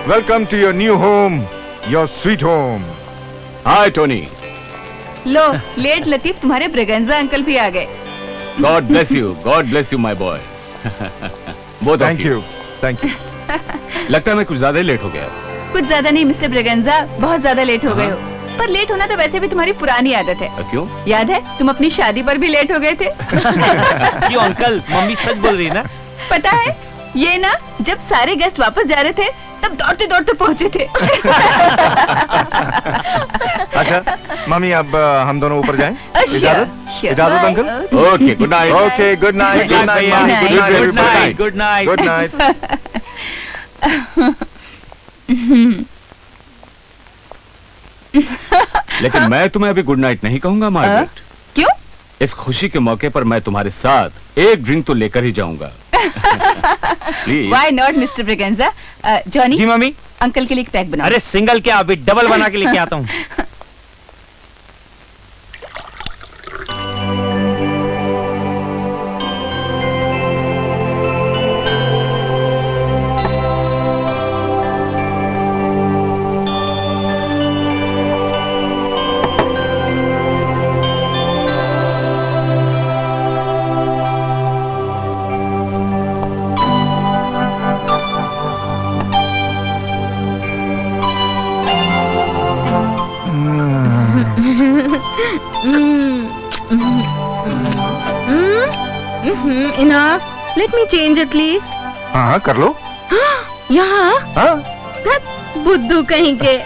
Welcome to your new home, your sweet home. Hi Tony. लो, late Latif तुम्हारे Braganza uncle भी आ गए. God bless you my boy. Both Thank you. लगता है मैं कुछ ज्यादा ही लेट हो गया. कुछ ज्यादा नहीं मिस्टर ब्रेगेंजा, बहुत ज्यादा लेट हो गए हो. पर लेट होना तो वैसे भी तुम्हारी पुरानी आदत है. क्यों? याद है तुम अपनी शादी पर भी लेट हो गए थे. क्यों अंकल, मम्मी सच बोल रही है ना? पता है ये ना, जब सारे गेस्ट वापस जा रहे थे तब दौड़ते दौड़ते पहुंचे थे. अच्छा मम्मी, अब हम दोनों ऊपर जाएं? इजाजत uncle. Okay, good night. Okay, good night. Good night, भैया. Good night. Good night. लेकिन मैं तुम्हें अभी गुड नाइट नहीं कहूंगा मार्गरेट. क्यों? इस खुशी के मौके पर मैं तुम्हारे साथ एक ड्रिंक तो लेकर ही जाऊंगा. Please. Why not, mister Braganza? Johnny, जी मम्मी. अंकल के लिए एक पैक बनाओ. अरे सिंगल क्या, अभी डबल बना के लेके आता हूँ. Enough. Let me change at least. हाँ, कर लो. यहाँ? हाँ. बुद्धू कहीं के.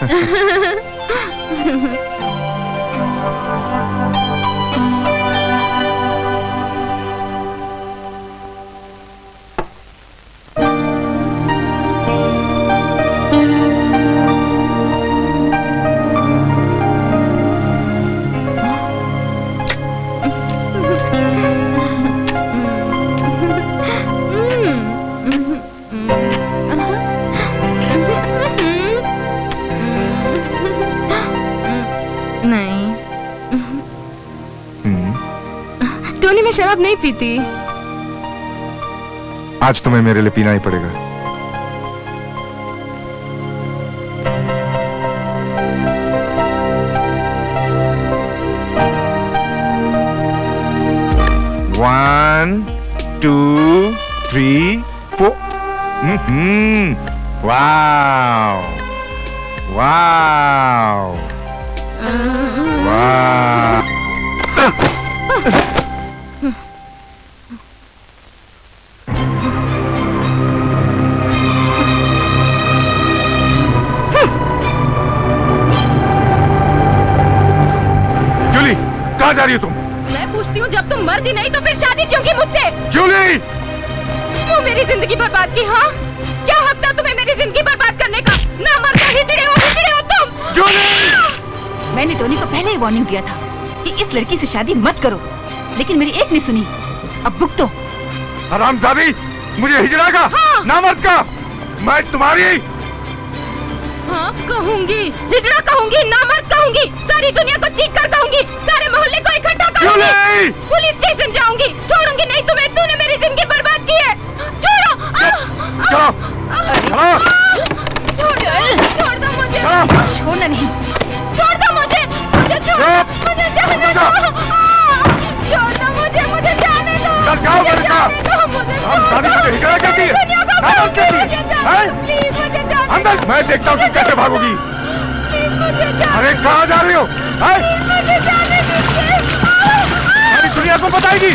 टोनी, मैं शराब नहीं पीती. आज तुम्हें मेरे लिए पीना ही पड़ेगा. One, 2, 3, 4. Wow. Wow. Wow. Jully, कहाँ जा रही हो तुम? मैं पूछती हूँ, जब तुम मर्द ही नहीं तो फिर शादी क्यों की मुझसे? जूली! क्यों मेरी जिंदगी बर्बाद की? हाँ, क्या हक था तुम्हें मेरी जिंदगी बर्बाद करने का? ना मरना, हिजड़े हो तुम. जूली! मैंने टोनी को पहले ही वार्निंग दिया था कि इस लड़की से शादी मत करो, लेकिन मेरी एक नहीं सुनी. अब भुगतो. हरामजादी, मुझे हिजड़ा का, हाँ। नामर्द का, मैं तुम्हारी. हाँ, कहूंगी, हिजड़ा कहूंगी, नामर्द कहूंगी, सारी दुनिया को चीख कर कहूंगी, सारे मोहल्ले को इकट्ठा करूंगी, पुलिस स्टेशन जाऊंगी, छोड़ूंगी नहीं तुम्हें. तूने मेरी जिंदगी बर्बाद की है. छोड़ो. छोड़ दो मुझे. छोड़ना नहीं. छोड़ दो मुझे. मुझे जाने दो. छोड़ दो मुझे जाने दो. हिजड़ा कहती है, नामर्द कहती है. प्लीज मुझे जाने. अंदर मैं देखता हूँ तुम कैसे भागोगी. अरे कहाँ जा रही हो? सारी दुनिया को बताएगी.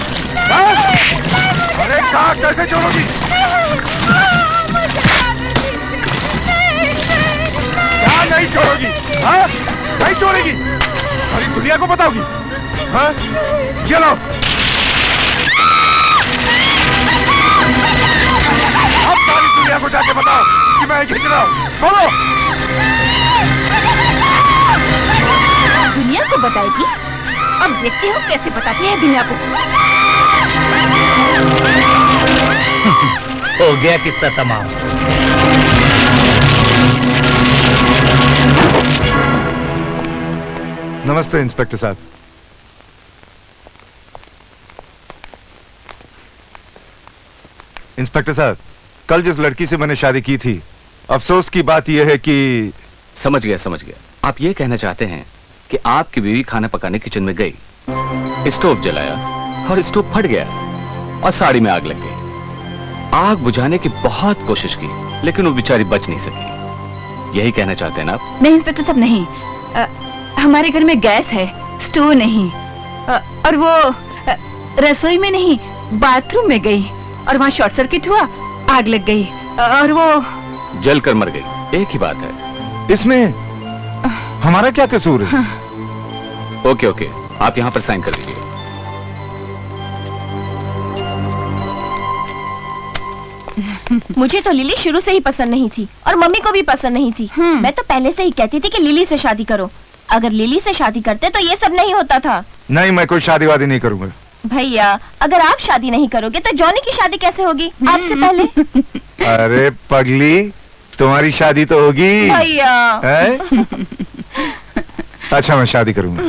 अरे कहाँ कैसे छोड़ोगी? क्या नहीं छोड़ोगी? नहीं छोड़ेगी. सारी दुनिया को बताओगी. ये लो. अब सारी दुनिया को जाके बताओ कि मैं खींच रहा हूँ. बोलो. दुनिया को बताएगी? अब देखते हो कैसे बताती है दुनिया को. हो गया किस्सा तमाम. नमस्ते इंस्पेक्टर साहब. इंस्पेक्टर साहब, कल जिस लड़की से मैंने शादी की थी अफसोस की बात यह है कि समझ गया। आप ये कहना चाहते हैं कि आपकी बीवी खाना पकाने किचन में गई, स्टोव जलाया और स्टोव फट गया और साड़ी में आग लग गई। आग बुझाने की बहुत कोशिश की लेकिन वो बेचारी बच नहीं सकी। यही कहना चाहते हैं ना आप? नहीं इंस्पेक्टर साहब, नहीं। हमारे घर में गैस है, स्टोव नहीं। और वो रसोई में नहीं, बाथरूम में गई और वहाँ शॉर्ट सर्किट हुआ, आग लग गई और वो जल कर मर गई। एक ही बात है। इसमें हमारा क्या कसूर है? ओके, आप यहाँ पर साइन कर दीजिए। मुझे तो लिली शुरू से ही पसंद नहीं थी और मम्मी को भी पसंद नहीं थी। मैं तो पहले से ही कहती थी कि लिली से शादी करो। अगर लिली से शादी करते तो ये सब नहीं होता था। नहीं, मैं कोई शादी वादी नहीं करूंगा। भैया, अगर आप शादी नहीं करोगे तो जॉनी की शादी कैसे होगी आपसे पहले? अरे पगली, तुम्हारी शादी तो होगी भैया। है? अच्छा, मैं शादी करूंगा।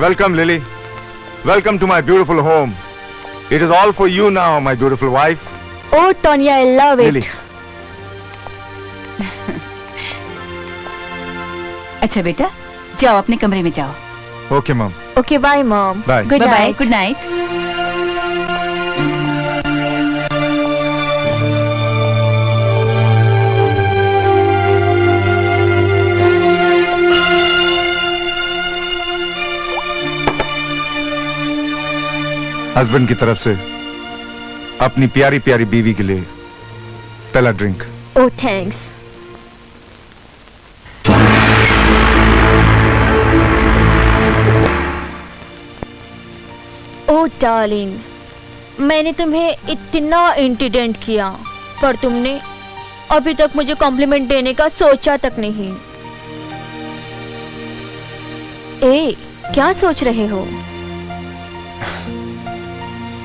Welcome Lily, welcome to my beautiful home. It is all for you now, my beautiful wife. Oh Tonia, I love Lily, it. अच्छा बेटा, जाओ अपने कमरे में जाओ। Okay mom. Okay, bye mom. Bye. Good bye, night. Good night. Husband की तरफ से अपनी प्यारी प्यारी बीवी के लिए पहला drink. Oh thanks. Oh darling, मैंने तुम्हें इतना इंटेलिजेंट किया पर तुमने अभी तक मुझे कॉम्प्लीमेंट देने का सोचा तक नहीं। ए, क्या सोच रहे हो?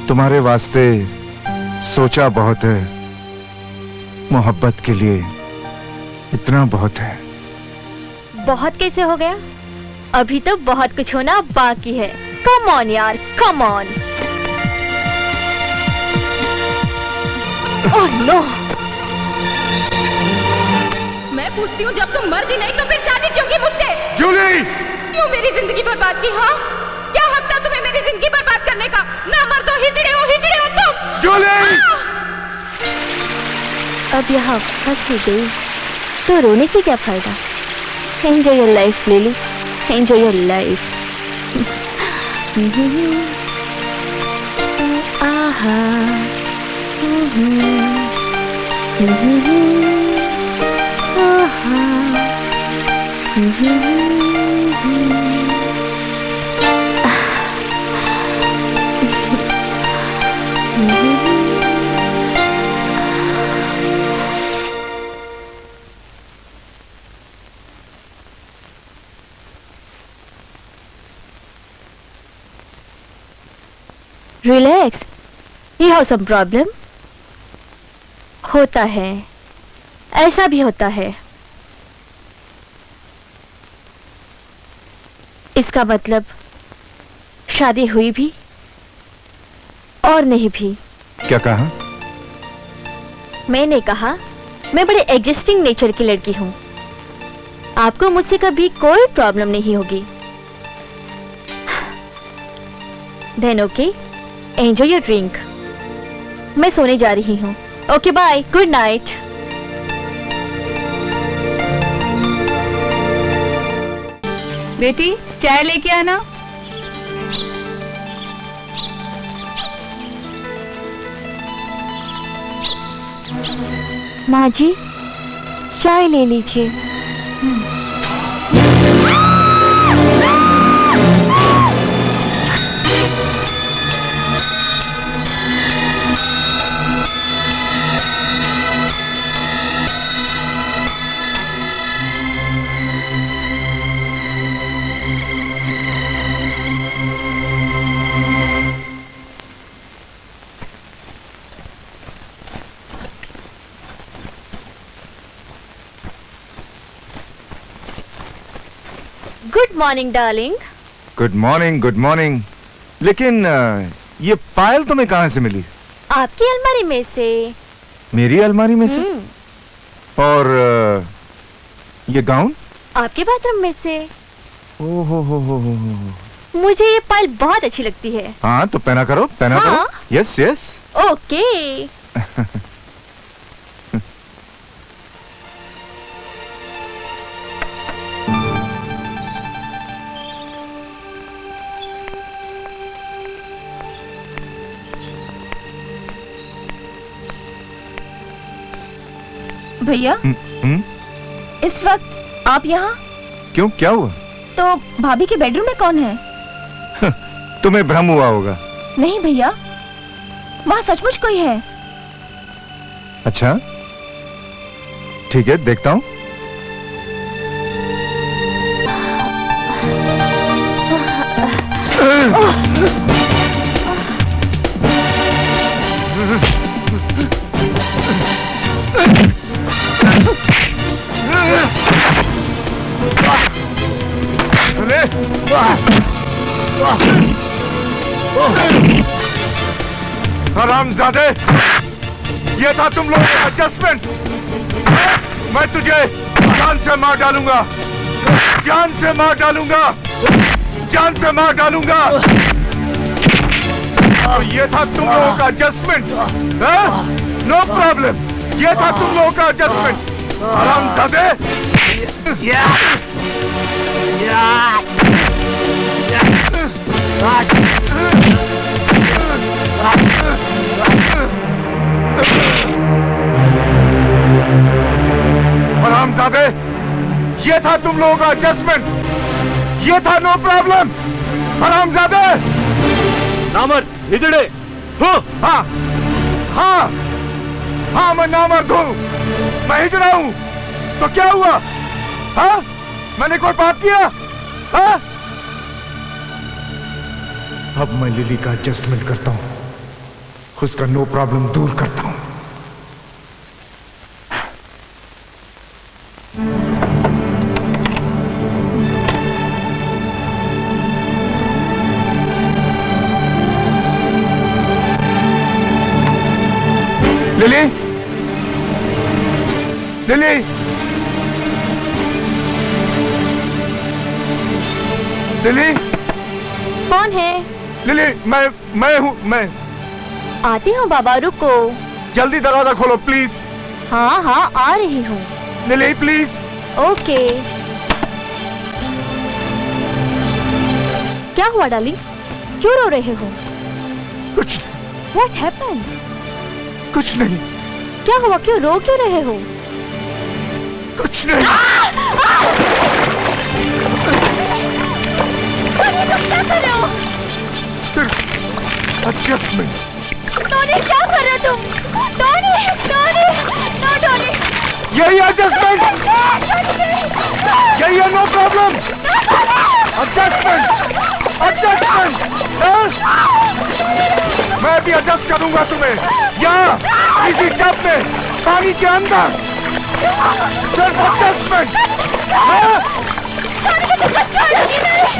तुम्हारे वास्ते सोचा बहुत है, मोहब्बत के लिए इतना बहुत है। बहुत कैसे हो गया? अभी तो बहुत कुछ होना बाकी है। कम ऑन यार, कम ऑन। Oh no. मैं पूछती हूँ, जब तुम मर्दी नहीं तो फिर शादी क्यों की मुझसे? जूली! क्यों मेरी जिंदगी बर्बाद की? हाँ, क्या हक था तुम्हें मेरी जिंदगी बर्बाद करने का? ना मर्द हो, हिजड़े हो तुम। जूली! अब यहाँ फंस ही गई तो रोने से क्या फायदा? Enjoy your life Lily, enjoy your life. Aha. Relax, you have some problem. होता है, ऐसा भी होता है। इसका मतलब शादी हुई भी और नहीं भी। क्या कहा? मैंने कहा मैं बड़े एडजस्टिंग नेचर की लड़की हूँ। आपको मुझसे कभी कोई प्रॉब्लम नहीं होगी। Then okay, enjoy your drink. मैं सोने जा रही हूँ। Okay bye, good night. बेटी, चाय लेके आना। माँ जी, चाय ले लीजिए। Good morning darling. Good morning, good morning. लेकिन ये पायल तुम्हें कहां से मिली? आपकी अलमारी में से। मेरी अलमारी में से? और ये गाउन? आपके बाथरूम में से। ओ हो। मुझे ये पायल बहुत अच्छी लगती है। हाँ तो पहना करो, पहना हाँ? करो। Yes yes. ओके। भैया हम्म? इस वक्त आप यहाँ? क्यों, क्या हुआ? तो भाभी के बेडरूम में कौन है? तुम्हें भ्रम हुआ होगा। नहीं भैया, वहाँ सचमुच कोई है। अच्छा ठीक है, देखता हूँ। हरामजादे, ये था तुम लोगों का एडजस्टमेंट। मैं तुझे जान से मार डालूंगा, जान से मार डालूंगा, जान से मार डालूंगा। तो ये था तुम लोगों का एडजस्टमेंट? नो प्रॉब्लम, ये था तुम लोगों का एडजस्टमेंट। हरामजादे। हरामजादे, ये था तुम लोगों का एडजस्टमेंट? ये था नो प्रॉब्लम? हरामजादे। नामर्द, हिजड़े। हाँ हाँ हाँ, मैं नामर्द हूँ, मैं हिजड़ा हूँ। तो क्या हुआ? हाँ, मैंने कोई पाप किया? हाँ? अब मैं लिली का एडजस्टमेंट करता हूँ, उसका नो प्रॉब्लम दूर करता हूँ। लिली, लिली, लिली, कौन है? लिली, मैं हूँ, मैं। आती हूँ बाबा, रुको। जल्दी दरवाजा खोलो प्लीज। हाँ हाँ, आ रही हूँ। Lily please. ओके। क्या हुआ डार्लिंग, क्यों रो रहे हो? कुछ What happened? कुछ नहीं, क्या हुआ, क्यों रो क्यों रहे हो? कुछ नहीं। क्या कर रहे हो? एडजस्टमेंट। टोनी, क्या कर रहे हो तुम? Tony, Tony, no Tony. यही एडजस्टमेंट, यही है नो प्रॉब्लम। Adjustment, adjustment. मैं भी एडजस्ट करूंगा तुम्हें, यहाँ इसी टब में, पानी के अंदर। सिर्फ adjustment.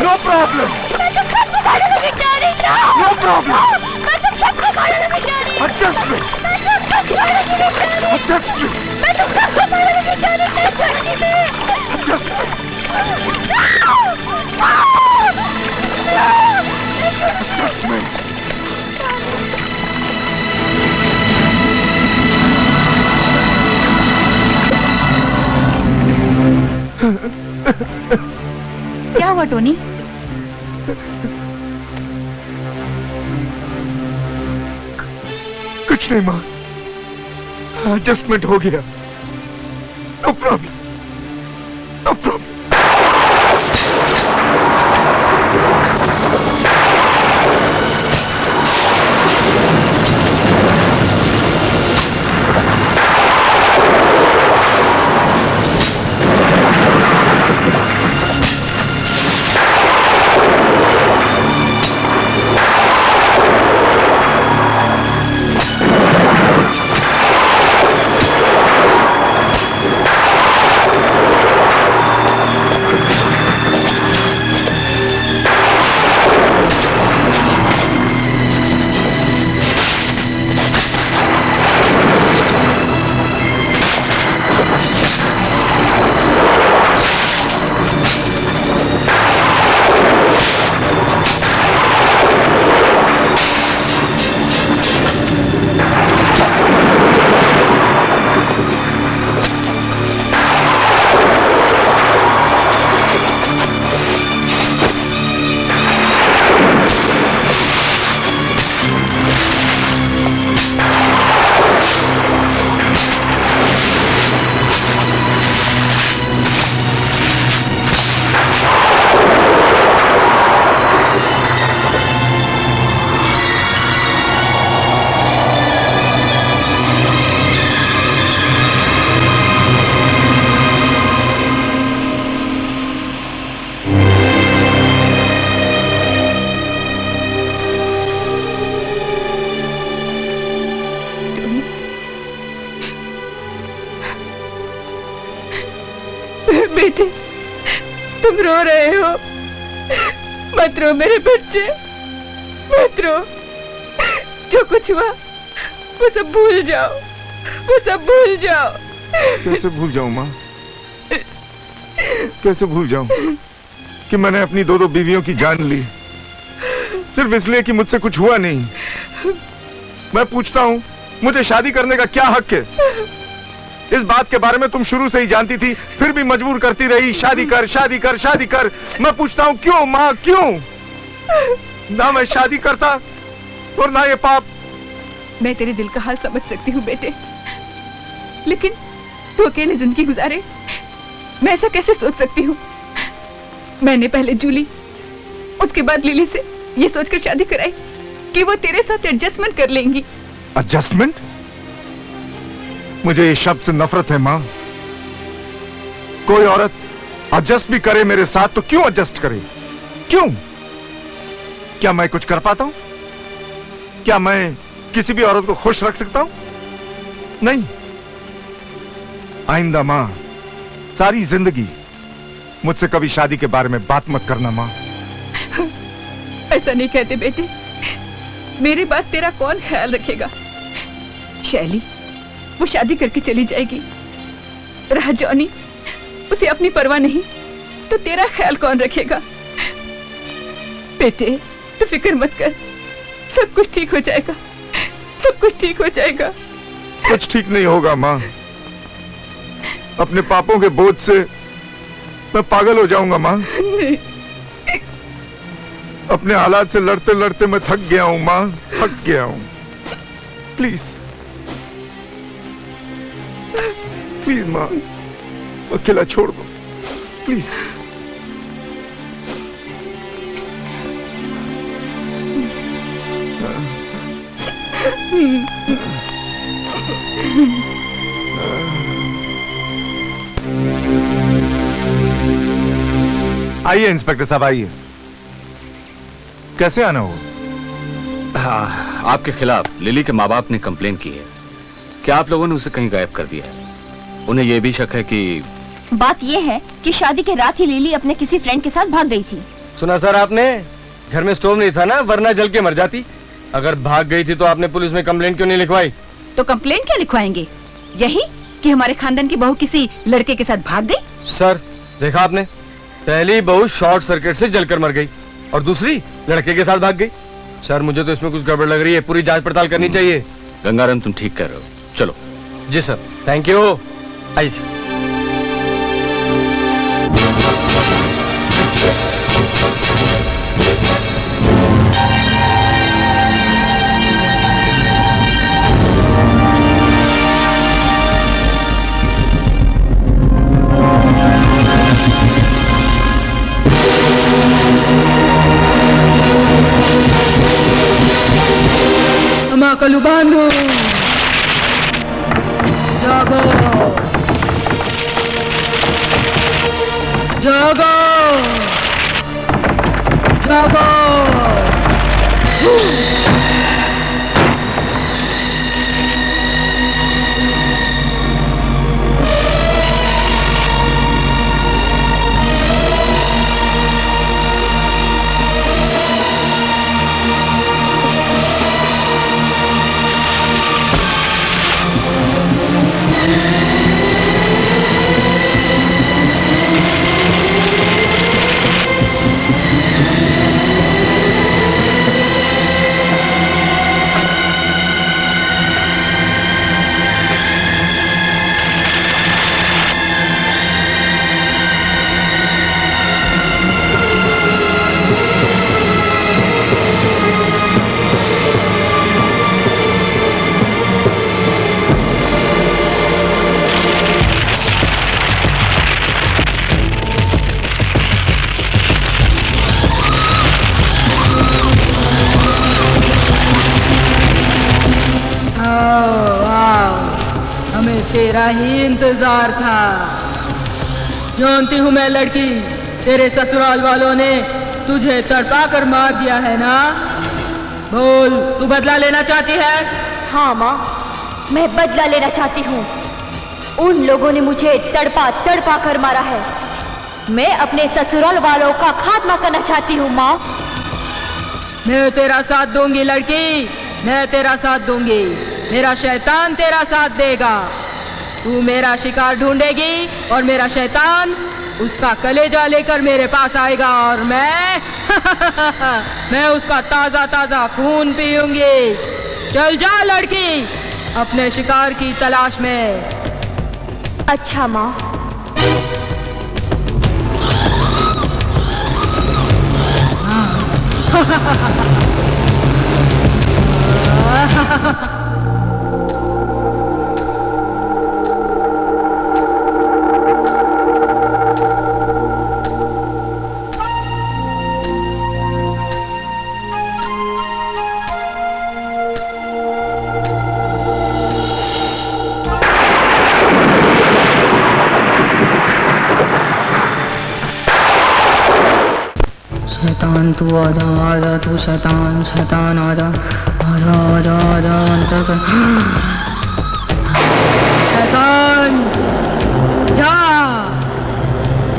No problem, no problem. Adjustment, adjustment, क्या हुआ टोनी? कुछ नहीं माँ, एडजस्टमेंट हो गया। No problem, no problem. रो रहे हो? मत रो मेरे बच्चे, मत रो। जो कुछ हुआ वो सब भूल जाओ, वो सब भूल जाओ। कैसे भूल जाऊं माँ, कैसे भूल जाऊं कि मैंने अपनी दो बीवियों की जान ली सिर्फ इसलिए कि मुझसे कुछ हुआ नहीं। मैं पूछता हूं, मुझे शादी करने का क्या हक है? इस बात के बारे में तुम शुरू से ही जानती थी, फिर भी मजबूर करती रही, शादी कर, शादी कर, शादी कर। मैं पूछता हूं क्यों माँ, क्यों? ना मैं शादी करता और ना ये पाप। मैं तेरे दिल का हाल समझ सकती हूँ बेटे, लेकिन तू अकेले जिंदगी गुजारे, मैं ऐसा कैसे सोच सकती हूँ? मैंने पहले जूली, उसके बाद लिली से ये सोचकर शादी कराई कि वो तेरे साथ एडजस्टमेंट कर लेंगी। एडजस्टमेंट? मुझे इस शब्द से नफरत है माँ। कोई औरत एडजस्ट भी करे मेरे साथ तो क्यों एडजस्ट करे? क्यों? क्या मैं कुछ कर पाता हूं? क्या मैं किसी भी औरत को खुश रख सकता हूं? नहीं। आइंदा मां, सारी जिंदगी मुझसे कभी शादी के बारे में बात मत करना मां। ऐसा नहीं कहते बेटे, मेरी बात तेरा कौन ख्याल रखेगा? शैली वो शादी करके चली जाएगी, रहा जॉनी, उसे अपनी परवाह नहीं, तो तेरा ख्याल कौन रखेगा? बेटे तू फिक्र मत कर, सब कुछ ठीक हो जाएगा, सब कुछ ठीक हो जाएगा। कुछ ठीक नहीं होगा मां। अपने पापों के बोझ से मैं पागल हो जाऊंगा मां। अपने हालात से लड़ते लड़ते मैं थक गया हूं मां, थक गया हूं। प्लीज प्लीज मां, अकेला छोड़ दो प्लीज। आइए इंस्पेक्टर साहब, आइए। कैसे आना होगा? हाँ, आपके खिलाफ लिली के माँ बाप ने कंप्लेन की है कि आप लोगों ने उसे कहीं गायब कर दिया है। उन्हें यह भी शक है कि बात यह है कि शादी के रात ही लिली अपने किसी फ्रेंड के साथ भाग गई थी। सुना सर आपने? घर में स्टोव नहीं था ना, वरना जल के मर जाती। अगर भाग गई थी तो आपने पुलिस में कंप्लेन क्यों नहीं लिखवाई? तो कंप्लेन क्या लिखवाएंगे? यही कि हमारे खानदान की बहू किसी लड़के के साथ भाग गई। सर देखा आपने, पहली बहू शॉर्ट सर्किट से जलकर मर गई और दूसरी लड़के के साथ भाग गई। सर मुझे तो इसमें कुछ गड़बड़ लग रही है, पूरी जांच पड़ताल करनी चाहिए। गंगाराम तुम ठीक कर रहे हो, चलो। जी सर, थैंक यू। आइए सर। कलुबानो जागो, जागो, जागो। तेरा ही इंतजार था। जानती हूँ मैं लड़की, तेरे ससुराल वालों ने तुझे तड़पा कर मार दिया है ना? बोल, तू बदला लेना चाहती है? हाँ माँ, मैं बदला लेना चाहती हूँ। उन लोगों ने मुझे तड़पा तड़पा कर मारा है, मैं अपने ससुराल वालों का खात्मा करना चाहती हूँ माँ। मैं तेरा साथ दूंगी लड़की, मैं तेरा साथ दूंगी। मेरा शैतान तेरा साथ देगा। तू मेरा शिकार ढूंढेगी और मेरा शैतान उसका कलेजा लेकर मेरे पास आएगा और मैं मैं उसका ताजा ताजा खून पीऊंगी। चल जा लड़की, अपने शिकार की तलाश में। अच्छा माँ। शैतान तू आजा आजा, तू शैतान शैतान आजा आजा आजा आजा अंतर कर। शैतान जा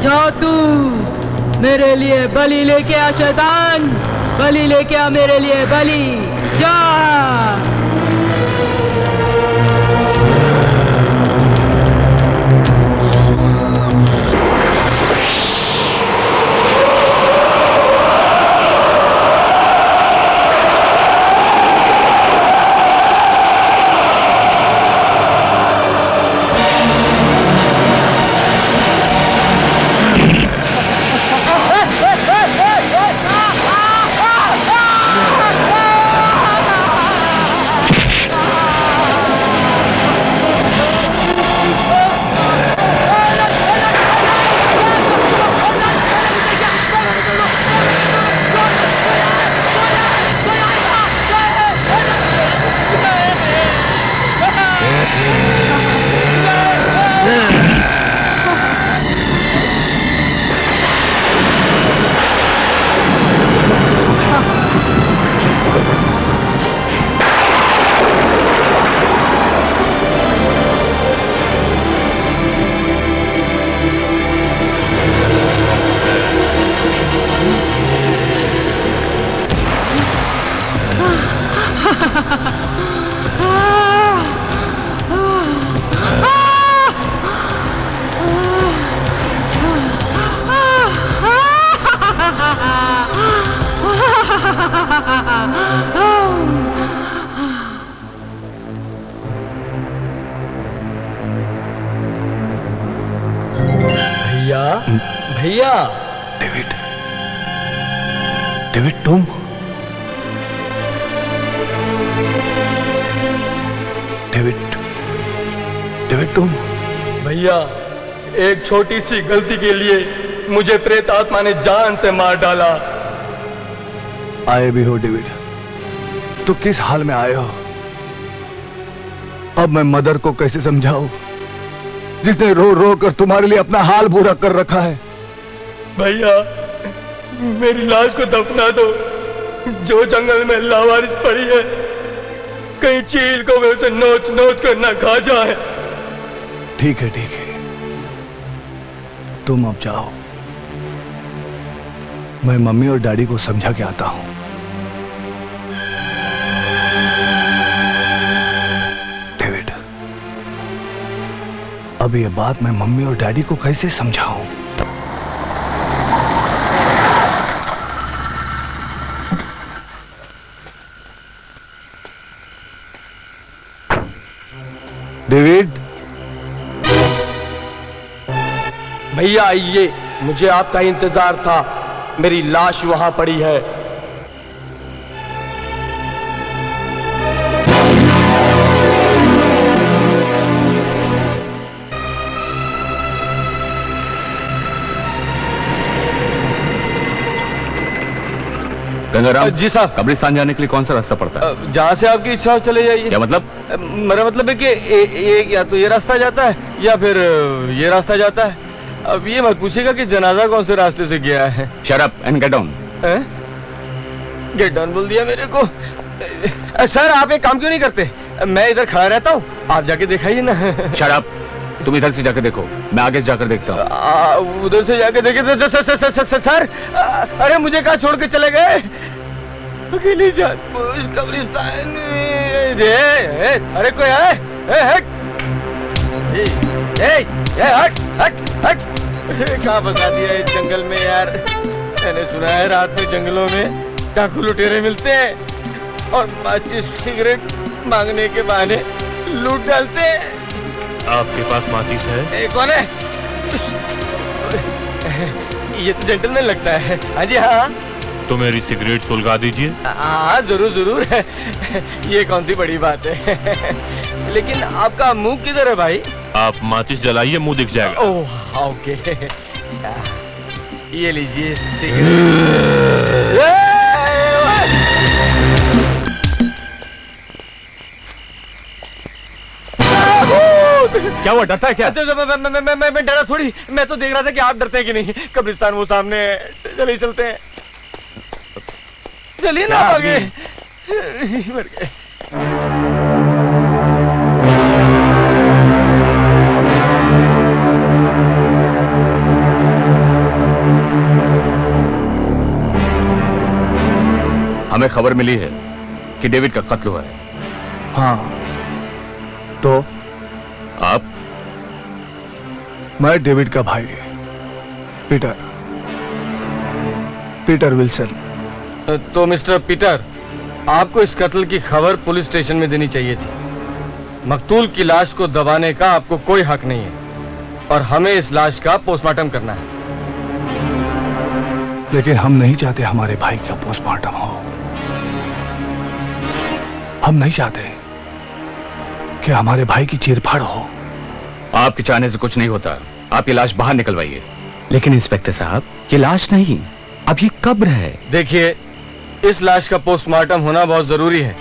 जा, तू मेरे लिए बलि लेके आ। शैतान बलि लेके आ मेरे लिए, बलि जा। भैया भैया। डेविड, डेविड तुम? डेविड, डेविड तुम? भैया, एक छोटी सी गलती के लिए मुझे प्रेत आत्मा ने जान से मार डाला। आए भी हो डेविड, तो किस हाल में आए हो? अब मैं मदर को कैसे समझाऊं, जिसने रो रो कर तुम्हारे लिए अपना हाल बुरा कर रखा है? भैया, मेरी लाश को दफना दो। जो जंगल में लावारिस पड़ी है, कहीं चील को मैं उसे नोच नोच कर न खा जाए। ठीक है, ठीक है, तुम अब जाओ। मैं मम्मी और डैडी को समझा के आता हूं। डेविड, अब ये बात मैं मम्मी और डैडी को कैसे समझाऊं? डेविड, भैया आइए, मुझे आपका इंतजार था। मेरी लाश वहां पड़ी है। गंगाराम जी साहब। कब्रिस्तान जाने के लिए कौन सा रास्ता पड़ता है? जहां से आपकी इच्छा हो चले जाइए। क्या मतलब? मेरा मतलब है कि या तो ये रास्ता जाता है या फिर ये रास्ता जाता है। अब ये मत पूछिएगा कि जनाजा कौन से रास्ते से गया है। Shut up and get down. Get down बोल दिया मेरे को। सर, आप एक काम क्यों नहीं करते? मैं इधर खड़ा रहता हूँ, आप जाके दिखाइए ना। Shut up. तुम इधर से जाकर देखो, मैं आगे से जाकर देखता हूँ। उधर से जाके देखे तो सर, अरे मुझे कहाँ छोड़ के चले गए? अकेली जान इस कब्रिस्तान में। अरे कोई है? हट हट हट, कहाँ फंसा दिया इस जंगल में यार। मैंने सुना है रात में जंगलों में डाकू लुटेरे मिलते हैं और माचिस सिगरेट मांगने के बहाने लूट डालते हैं। आपके पास माचिस है? कौन है? ये तो जेंटलमैन लगता है। हाँ जी हाँ। तो मेरी सिगरेट सुलगा दीजिए। हाँ जरूर जरूर। ये कौन सी बड़ी बात है। लेकिन आपका मुंह किधर है भाई? आप माचिस जलाइए, मुंह दिख जाएगा। ओह ओके, ये लीजिए सिगरेट। क्या हुआ, डरता है क्या? मैं डरा थोड़ी, मैं तो देख रहा था कि आप डरते हैं कि नहीं। कब्रिस्तान वो सामने है, चलिए चलते हैं। चलिए ना आगे। मर गए। हमें खबर मिली है कि डेविड का कत्ल हुआ है। हाँ, तो आप? मैं डेविड का भाई पीटर विल्सन। तो मिस्टर पीटर, आपको इस कत्ल की खबर पुलिस स्टेशन में देनी चाहिए थी। मकतूल की लाश को दबाने का आपको कोई हक नहीं है और हमें इस लाश का पोस्टमार्टम करना है। लेकिन हम नहीं चाहते हमारे भाई का पोस्टमार्टम हो। हम नहीं चाहते कि हमारे भाई की चीरफाड़ हो। आपके चाहने से कुछ नहीं होता। आप ये लाश बाहर निकलवाइए। लेकिन इंस्पेक्टर साहब, ये लाश नहीं, अब ये कब्र है। देखिए, इस लाश का पोस्टमार्टम होना बहुत जरूरी है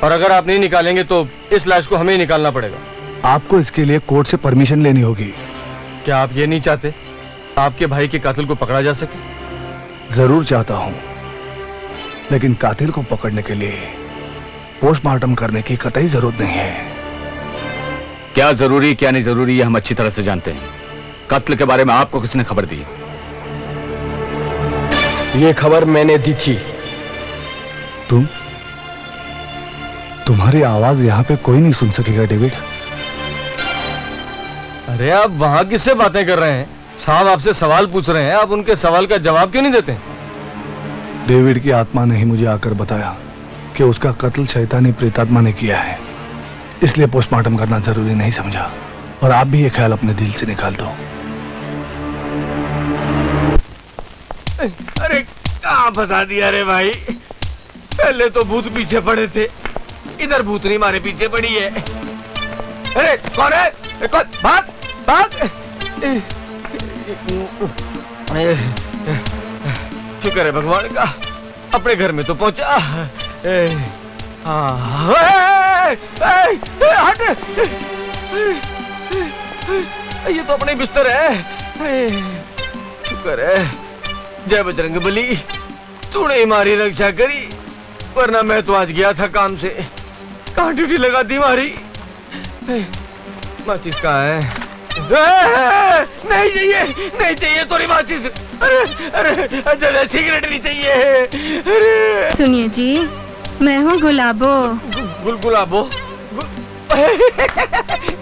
और अगर आप नहीं निकालेंगे तो इस लाश को हमें ही निकालना पड़ेगा। आपको इसके लिए कोर्ट से परमिशन लेनी होगी। क्या आप ये नहीं चाहते आपके भाई के कातिल को पकड़ा जा सके? जरूर चाहता हूं, लेकिन कातिल को पकड़ने के लिए पोस्टमार्टम करने की कतई जरूरत नहीं है। क्या जरूरी क्या नहीं जरूरी, ये हम अच्छी तरह से जानते हैं। कत्ल के बारे में आपको किसने खबर दी? ये खबर मैंने दी थी। तुम्हारी आवाज यहाँ पे कोई नहीं सुन सकेगा डेविड। अरे आप वहां किससे बातें कर रहे हैं? साहब आपसे सवाल पूछ रहे हैं, आप उनके सवाल का जवाब क्यों नहीं देते? डेविड की आत्मा ने ही मुझे आकर बताया कि उसका कत्ल शैतानी प्रेतात्मा ने किया है, इसलिए पोस्टमार्टम करना जरूरी नहीं समझा। और आप भी ये ख्याल अपने दिल से निकाल दो। अरे कहाँ फंसा दिया रे भाई। पहले तो भूत पीछे पड़े थे, इधर भूतनी मारे पीछे पड़ी है। अरे कौन है? कौन? भाग भाग। शुक्र है भगवान का, अपने घर में तो पहुंचा। हट, ये तो अपने बिस्तर है। शुक्र है, जय बजरंग बली, तूने हमारी रक्षा करी, वरना मैं तो आज गया था काम से। कहाँ ड्यूटी लगा दी हमारी? माचिस कहाँ है? नहीं चाहिए, नहीं चाहिए थोड़ी माचिस। अरे अरे सिगरेट नहीं चाहिए। अरे सुनिए जी, मैं हूँ गुलाबो। गुलाबो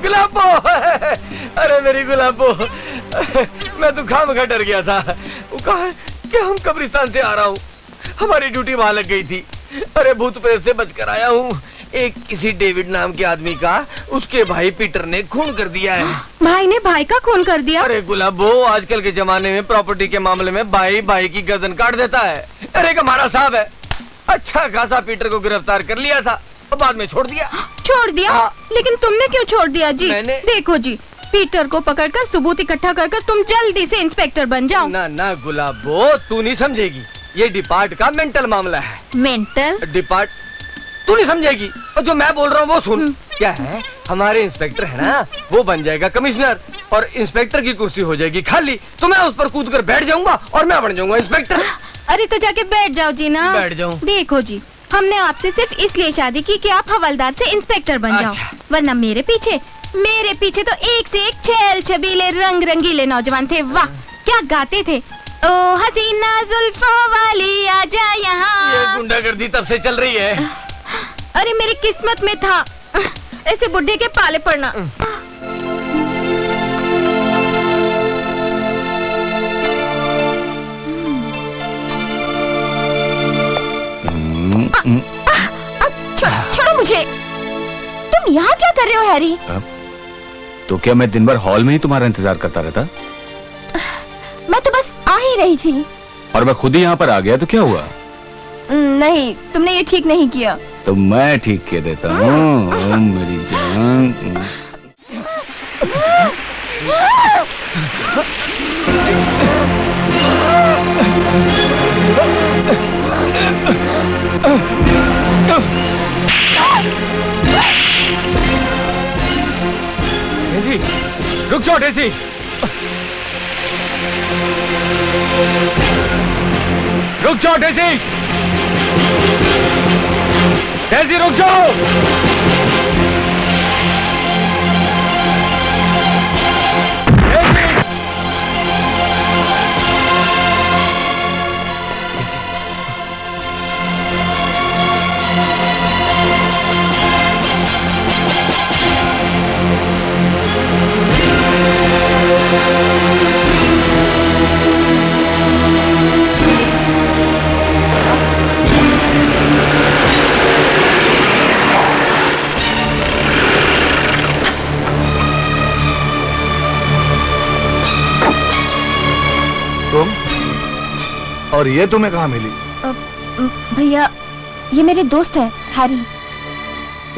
गुलाबो। अरे मेरी गुलाबो, मैं तो खामखा डर गया था। वो कहा कि हम कब्रिस्तान से आ रहा हूँ, हमारी ड्यूटी वहां लग गई थी। अरे भूत प्रेत से बचकर आया हूँ। एक किसी डेविड नाम के आदमी का उसके भाई पीटर ने खून कर दिया है। भाई ने भाई का खून कर दिया? अरे गुलाबो, आजकल के जमाने में प्रॉपर्टी के मामले में भाई भाई की गर्दन काट देता है। अरे एक हमारा साहब है, अच्छा खासा पीटर को गिरफ्तार कर लिया था और बाद में छोड़ दिया। छोड़ दिया? हाँ। लेकिन तुमने क्यों छोड़ दिया जी? देखो जी, पीटर को पकड़कर सबूत इकट्ठा कर तुम जल्दी से इंस्पेक्टर बन जाओ। ना ना गुलाबो, तू नहीं समझेगी, ये डिपार्ट का मेंटल मामला है। मेंटल डिपार्ट तू नहीं समझेगी, और जो मैं बोल रहा हूँ वो सुन। क्या है, हमारे इंस्पेक्टर है ना, वो बन जाएगा कमिश्नर और इंस्पेक्टर की कुर्सी हो जाएगी खाली, तो मैं उस पर कूद कर बैठ जाऊंगा और मैं बन जाऊंगा इंस्पेक्टर। अरे तो जाके बैठ जाओ जी ना। बैठ जाऊं? देखो जी, हमने आपसे सिर्फ इसलिए शादी की कि आप हवलदार से इंस्पेक्टर बन जाओ, वरना मेरे पीछे मेरे पीछे तो एक से एक छैल छबीले रंग रंगीले नौजवान थे। वाह क्या गाते थे। ओ हसीना जुल्फों वाली आजा यहाँ। ये गुंडागर्दी तब से चल रही है। अरे मेरी किस्मत में था ऐसे बुढ़े के पाले पड़ना। छोड़ो मुझे। तुम यहाँ क्या कर रहे हो हैरी? तो क्या मैं दिन भर हॉल में ही तुम्हारा इंतजार करता रहता? मैं तो बस आ ही रही थी। और मैं खुद ही यहाँ पर आ गया तो क्या हुआ? नहीं तुमने ये ठीक नहीं किया। तो मैं ठीक कह देता हूँ मेरी जान। डेज़ी, रुक जाओ डेज़ी। रुक जाओ डेज़ी। डेज़ी रुक जाओ। तुम और ये तुम्हें कहाँ मिली? भैया ये मेरे दोस्त हैं हैरी।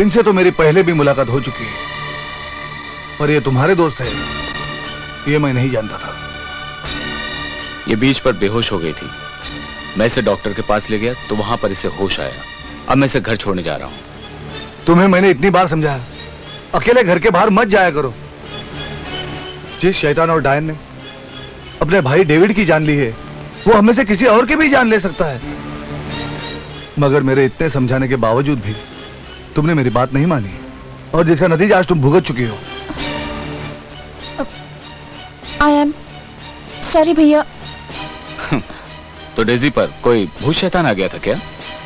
इनसे तो मेरी पहले भी मुलाकात हो चुकी है और ये तुम्हारे दोस्त है ये मैं नहीं जानता था। ये बीच पर बेहोश हो गई थी। मैं इसे डॉक्टर के पास ले गया तो वहां पर इसे होश आया। अब मैं इसे घर छोड़ने जा रहा हूँ। तुम्हें मैंने इतनी बार समझाया अकेले घर के बाहर मत जाया करो। जिस शैतान और डायन ने अपने भाई डेविड की जान ली है वो हमें से किसी और की भी जान ले सकता है। मगर मेरे इतने समझाने के बावजूद भी तुमने मेरी बात नहीं मानी और जिसका नतीजा आज तुम भुगत चुकी हो। आई एम सॉरी भैया। तो डेज़ी पर कोई भूत शैतान आ गया था क्या?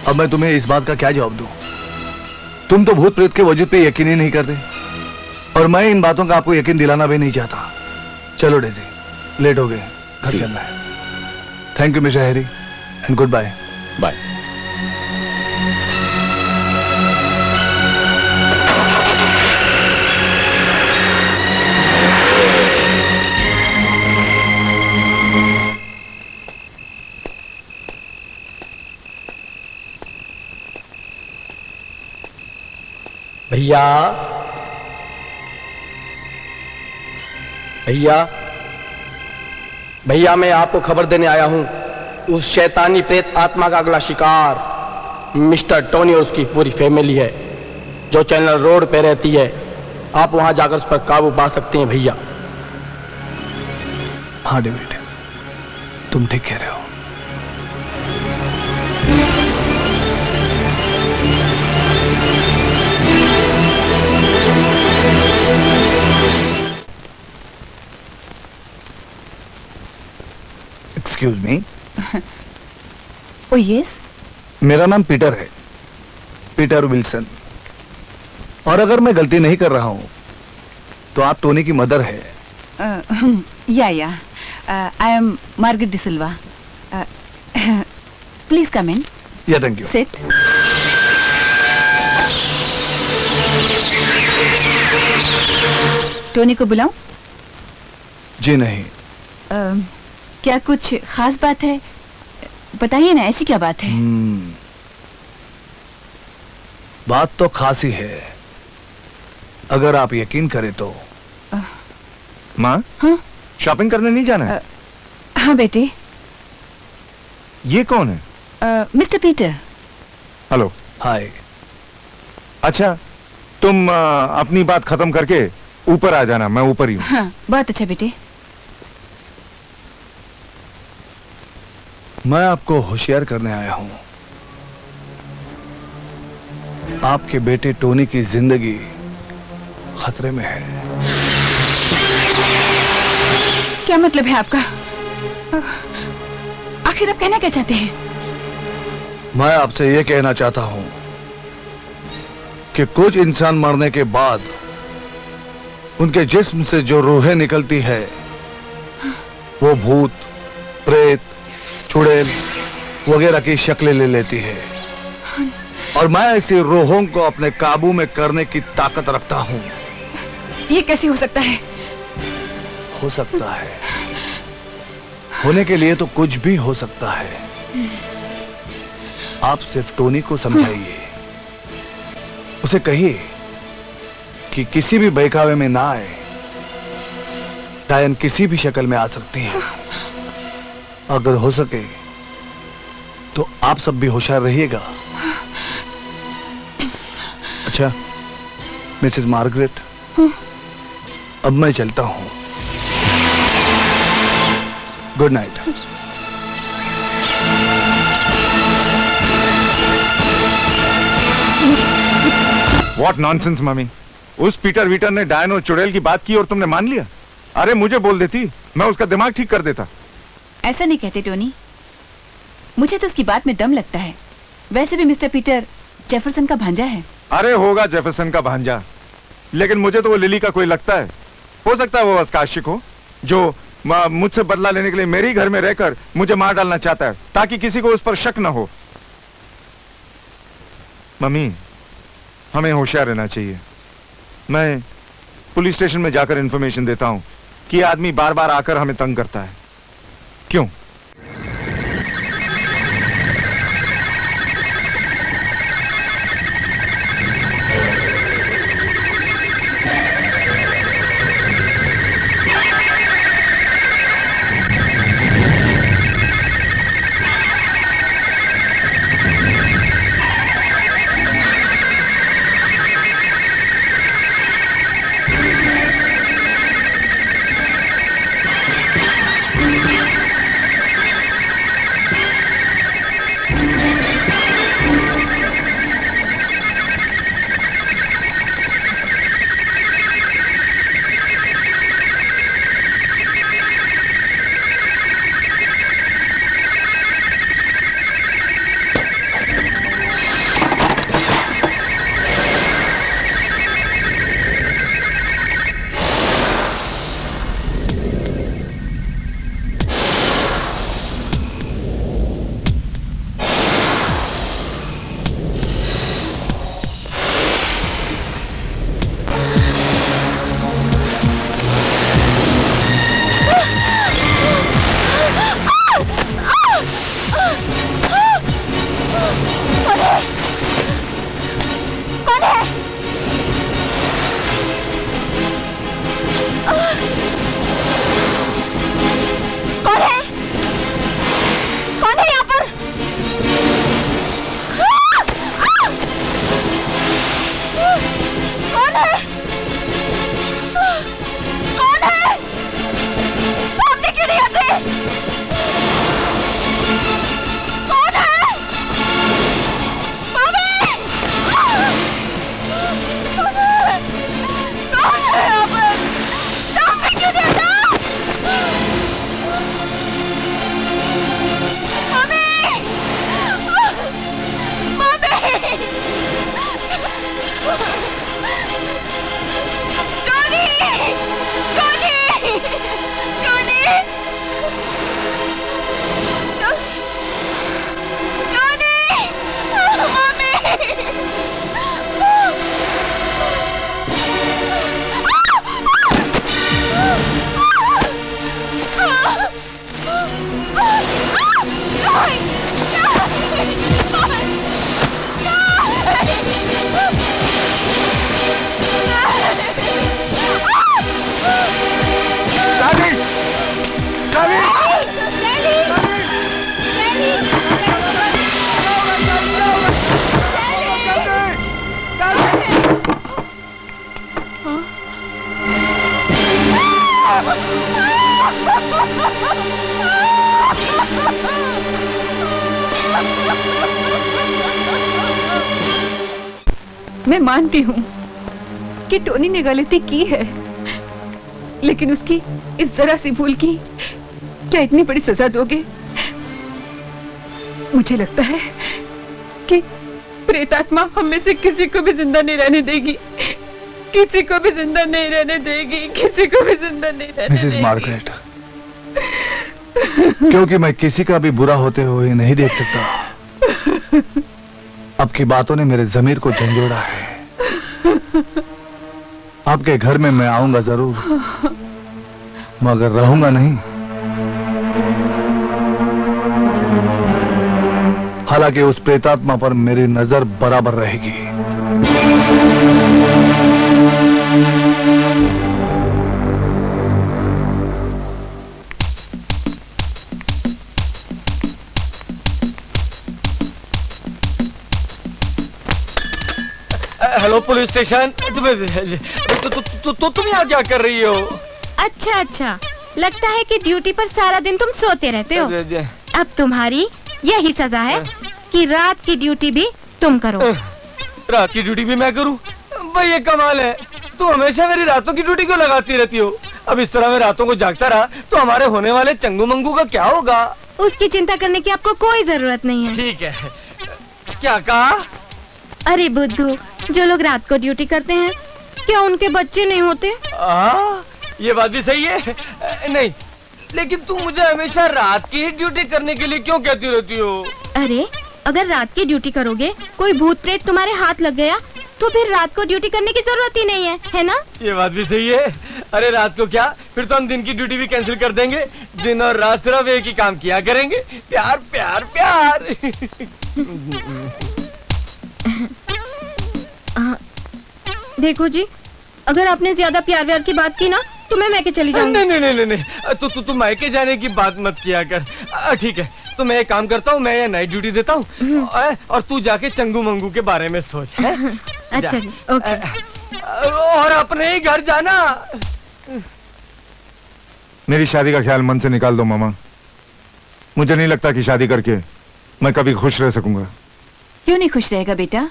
अब मैं तुम्हें इस बात का क्या जवाब दूं? तुम तो भूत प्रेत के वजूद पे यकीन ही नहीं करते और मैं इन बातों का आपको यकीन दिलाना भी नहीं चाहता। चलो डेज़ी लेट हो गए, घर चलना है। Thank you mister Harry and good bye. Bye. भैया भैया भैया मैं आपको खबर देने आया हूं। उस शैतानी प्रेत आत्मा का अगला शिकार मिस्टर टोनी और उसकी पूरी फैमिली है जो चैनल रोड पे रहती है। आप वहां जाकर उस पर काबू पा सकते हैं भैया। हाँ डेविड तुम ठीक कह रहे हो। Excuse me. ओ यस। मेरा नाम पीटर है, पीटर विल्सन। और अगर मैं गलती नहीं कर रहा हूं तो आप टोनी की मदर है। Yeah I am Margaret D'Silva. Please come in. Yeah thank you. Seat. Tony को बुलाऊं? जी नहीं। क्या कुछ खास बात है? बताइए ना, ऐसी क्या बात है? बात तो खास ही है, अगर आप यकीन करें तो। माँ हाँ? शॉपिंग करने नहीं जाना है? हाँ बेटे। ये कौन है? Mister Peter. हेलो। हाय। अच्छा तुम अपनी बात खत्म करके ऊपर आ जाना, मैं ऊपर ही हूँ। हाँ, बहुत अच्छा बेटे। मैं आपको होशियार करने आया हूं। आपके बेटे टोनी की जिंदगी खतरे में है। क्या मतलब है आपका? आखिर आप कहना क्या चाहते हैं? मैं आपसे ये कहना चाहता हूं कि कुछ इंसान मरने के बाद उनके जिस्म से जो रूहें निकलती है वो भूत, प्रेत, चुड़ैल वगैरह की शक्लें ले लेती है, और मैं ऐसी रूहों को अपने काबू में करने की ताकत रखता हूं। ये कैसे हो सकता है? हो सकता है, होने के लिए तो कुछ भी हो सकता है। आप सिर्फ टोनी को समझाइए, उसे कहिए कि किसी भी बहकावे में ना आए। डायन किसी भी शक्ल में आ सकती है। अगर हो सके तो आप सब भी होशियार रहिएगा। अच्छा मिसेस मार्गरेट, अब मैं चलता हूं। Good night. What nonsense mummy, उस पीटर वीटर ने डायन और चुड़ैल की बात की और तुमने मान लिया? अरे मुझे बोल देती, मैं उसका दिमाग ठीक कर देता। ऐसा नहीं कहते टोनी, मुझे तो उसकी बात में दम लगता है। वैसे भी मिस्टर पीटर जेफरसन का भांजा है। अरे होगा जेफरसन का भांजा, लेकिन मुझे तो वो लिली का कोई लगता है। हो सकता है वो आशिक हो जो मुझसे बदला लेने के लिए मेरे ही घर में रहकर मुझे मार डालना चाहता है ताकि किसी को उस पर शक न हो। मम्मी, हमें होशियार रहना चाहिए। मैं पुलिस स्टेशन में जाकर इंफॉर्मेशन देता हूं कि ये आदमी बार बार आकर हमें तंग करता है। क्यों? मैं मानती हूँ कि टोनी ने गलती की है, लेकिन उसकी इस जरा सी भूल की क्या इतनी बड़ी सजा दोगे? मुझे लगता है कि प्रेतात्मा हम में से किसी को भी जिंदा नहीं रहने देगी, किसी को भी जिंदा नहीं रहने देगी, किसी को भी जिंदा नहीं रहने मिसेस देगी। मार्गरेट, क्योंकि मैं किसी का भी बुरा होते हुए नहीं देख सकता, आपकी बातों ने मेरे जमीर को झंझोड़ा है। आपके घर में मैं आऊंगा जरूर, मगर रहूंगा नहीं। हालांकि उस प्रेतात्मा पर मेरी नजर बराबर रहेगी। Hello police station. तुम यहाँ क्या कर रही हो? अच्छा अच्छा, लगता है कि ड्यूटी पर सारा दिन तुम सोते रहते हो। अब तुम्हारी यही सजा है कि रात की ड्यूटी भी तुम करो। रात की ड्यूटी भी मैं करूं? भाई ये कमाल है, तुम हमेशा मेरी रातों की ड्यूटी क्यों लगाती रहती हो? अब इस तरह मैं रातों को जागता रहा तो हमारे होने वाले चंगू मंगू का क्या होगा? उसकी चिंता करने की आपको कोई जरूरत नहीं है। ठीक है, क्या कहा? अरे बुद्धू, जो लोग रात को ड्यूटी करते हैं क्या उनके बच्चे नहीं होते? ये बात भी सही है। नहीं, लेकिन तुम मुझे हमेशा रात की ही ड्यूटी करने के लिए क्यों कहती रहती हो? अरे अगर रात की ड्यूटी करोगे, कोई भूत प्रेत तुम्हारे हाथ लग गया तो फिर रात को ड्यूटी करने की जरूरत ही नहीं है ना? ये बात भी सही है। अरे रात को क्या, फिर तो हम दिन की ड्यूटी भी कैंसिल कर देंगे, दिन और रात सिर्फ एक ही काम किया करेंगे, प्यार प्यार प्यार। देखो जी, अगर आपने ज्यादा प्यार व्यार की बात की ना तो मैं मैके चली जाऊंगी। नहीं, तू मायके जाने की बात मत किया कर। ठीक है, तो मैं एक काम करता हूँ, मैं ये नाइट ड्यूटी देता हूँ और तू जाके चंगू मंगू के बारे में सोच। अच्छा जी, ओके। और अपने ही घर जाना। मेरी शादी का ख्याल मन से निकाल दो मामा। मुझे नहीं लगता कि शादी करके मैं कभी खुश रह सकूंगा। क्यों नहीं खुश रहेगा बेटा?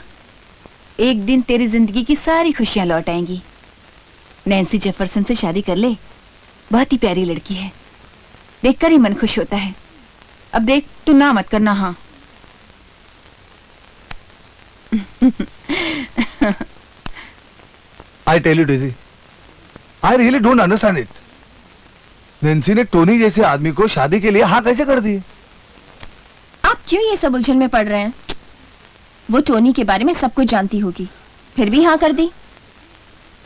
एक दिन तेरी जिंदगी की सारी खुशियां लौट आएंगी। नैन्सी जेफरसन से शादी कर ले, बहुत ही प्यारी लड़की है, देखकर ही मन खुश होता है। अब देख, तू ना मत करना। हाँ I tell you Daisy, I really don't understand it. Nancy ने टोनी जैसे आदमी को शादी के लिए हाँ कैसे कर दी? आप क्यों ये सब उलझन में पड़ रहे हैं? वो टोनी के बारे में सब कुछ जानती होगी, फिर भी हाँ कर दी।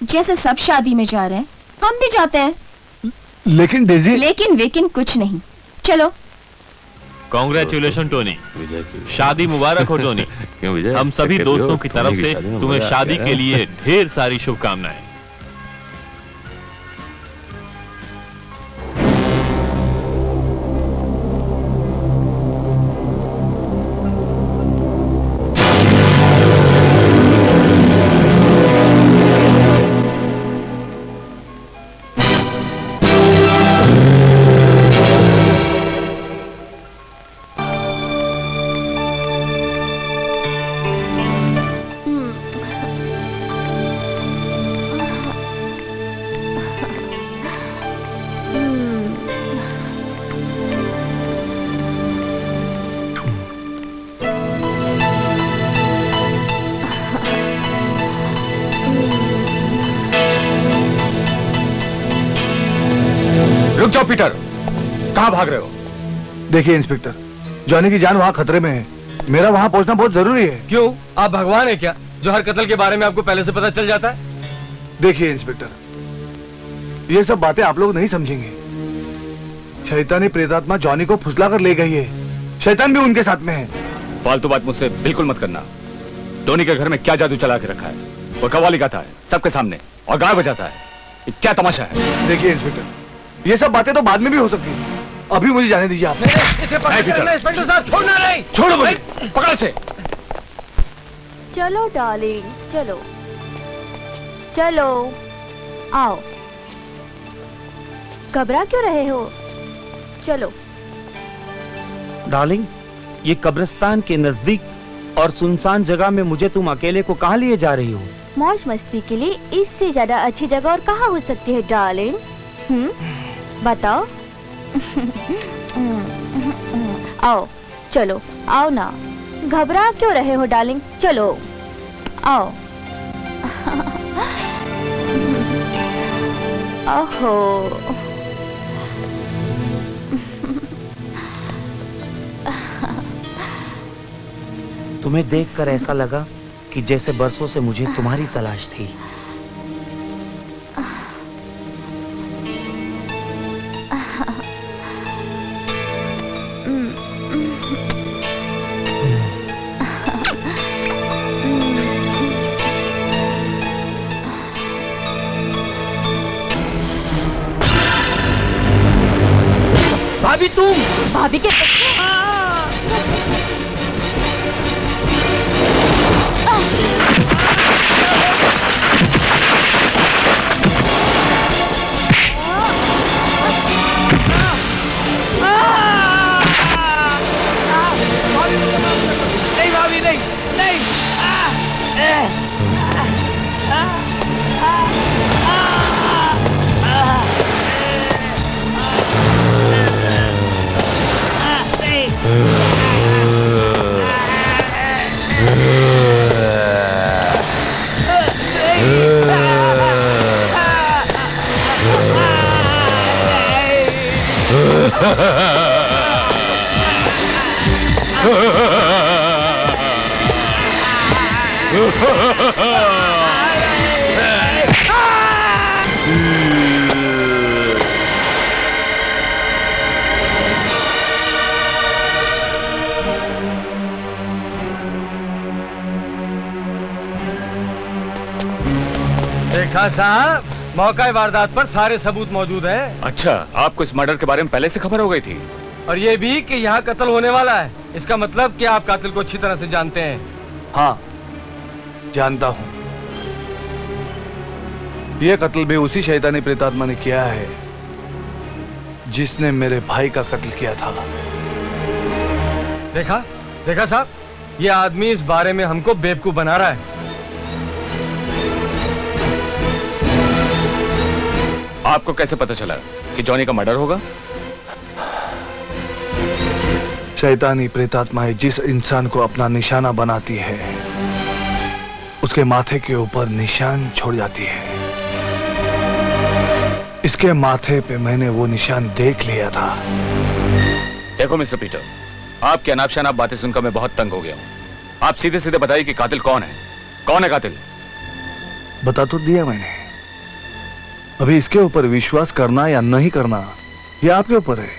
जैसे सब शादी में जा रहे हैं, हम भी जाते हैं। लेकिन डेजी, लेकिन वेकिन कुछ नहीं। चलो। कांग्रेचुलेशन टोनी, शादी मुबारक हो टोनी। हम सभी दोस्तों की तरफ से तुम्हें शादी के लिए ढेर सारी शुभकामनाएं। रुक जाओ पीटर, कहां भाग रहे हो? देखिए इंस्पेक्टर, जॉनी की जान वहाँ खतरे में है, मेरा वहाँ पहुँचना बहुत जरूरी है। क्यों, आप भगवान है क्या जो हर कत्ल के बारे में आपको पहले से पता चल जाता है? देखिए इंस्पेक्टर, ये सब बातें आप लोग नहीं समझेंगे। शैतानी प्रेतात्मा जॉनी को फुसला कर ले गई है, शैतान भी उनके साथ में है। फालतू बात मुझसे बिल्कुल मत करना। टोनी के घर में क्या जादू चला के रखा है? वो कव्वाली गाता है सबके सामने और गाय बजाता है, ये क्या तमाशा है? देखिए इंस्पेक्टर, ये सब बातें तो बाद में भी हो सकती है, अभी मुझे जाने दीजिए आप। इसे पकड़ना इंस्पेक्टर साहब, छोड़ना नहीं। छोड़ो मुझे, पकड़ से। चलो डार्लिंग, चलो चलो, आओ। घबरा क्यों रहे हो? चलो। डार्लिंग, ये कब्रिस्तान के नजदीक और सुनसान जगह में मुझे तुम अकेले को कहाँ लिए जा रही हो? मौज मस्ती के लिए इससे ज्यादा अच्छी जगह और कहाँ हो सकती है डार्लिंग? बताओ। आओ, चलो, आओ ना। घबरा क्यों रहे हो डार्लिंग? चलो, आओ। ओहो, तुम्हें देखकर ऐसा लगा कि जैसे बरसों से मुझे तुम्हारी तलाश थी। भाभी तुम? भाभी के नहीं भाभी, नहीं, नहीं। देखा साहब, मौका वारदात पर सारे सबूत मौजूद हैं। अच्छा, आपको इस मर्डर के बारे में पहले से खबर हो गई थी? और ये भी कि यहाँ कत्ल होने वाला है। इसका मतलब कि आप कातिल को अच्छी तरह से जानते हैं। हाँ, जानता हूँ। ये कत्ल भी उसी शैतानी प्रेतात्मा ने किया है जिसने मेरे भाई का कत्ल किया था। देखा, देखा साहब, ये आदमी इस बारे में हमको बेवकूफ बना रहा है। आपको कैसे पता चला कि जॉनी का मर्डर होगा? शैतानी प्रेतात्माएं जिस इंसान को अपना निशाना बनाती है उसके माथे के ऊपर निशान छोड़ जाती है। इसके माथे पे मैंने वो निशान देख लिया था। देखो मिस्टर पीटर, आपकी अनाप शनाप बातें सुनकर मैं बहुत तंग हो गया हूँ। आप सीधे सीधे बताइए कि कातिल कौन है? कौन है कातिल? बता तो दिया मैंने। अभी इसके ऊपर विश्वास करना या नहीं करना ये आपके ऊपर है।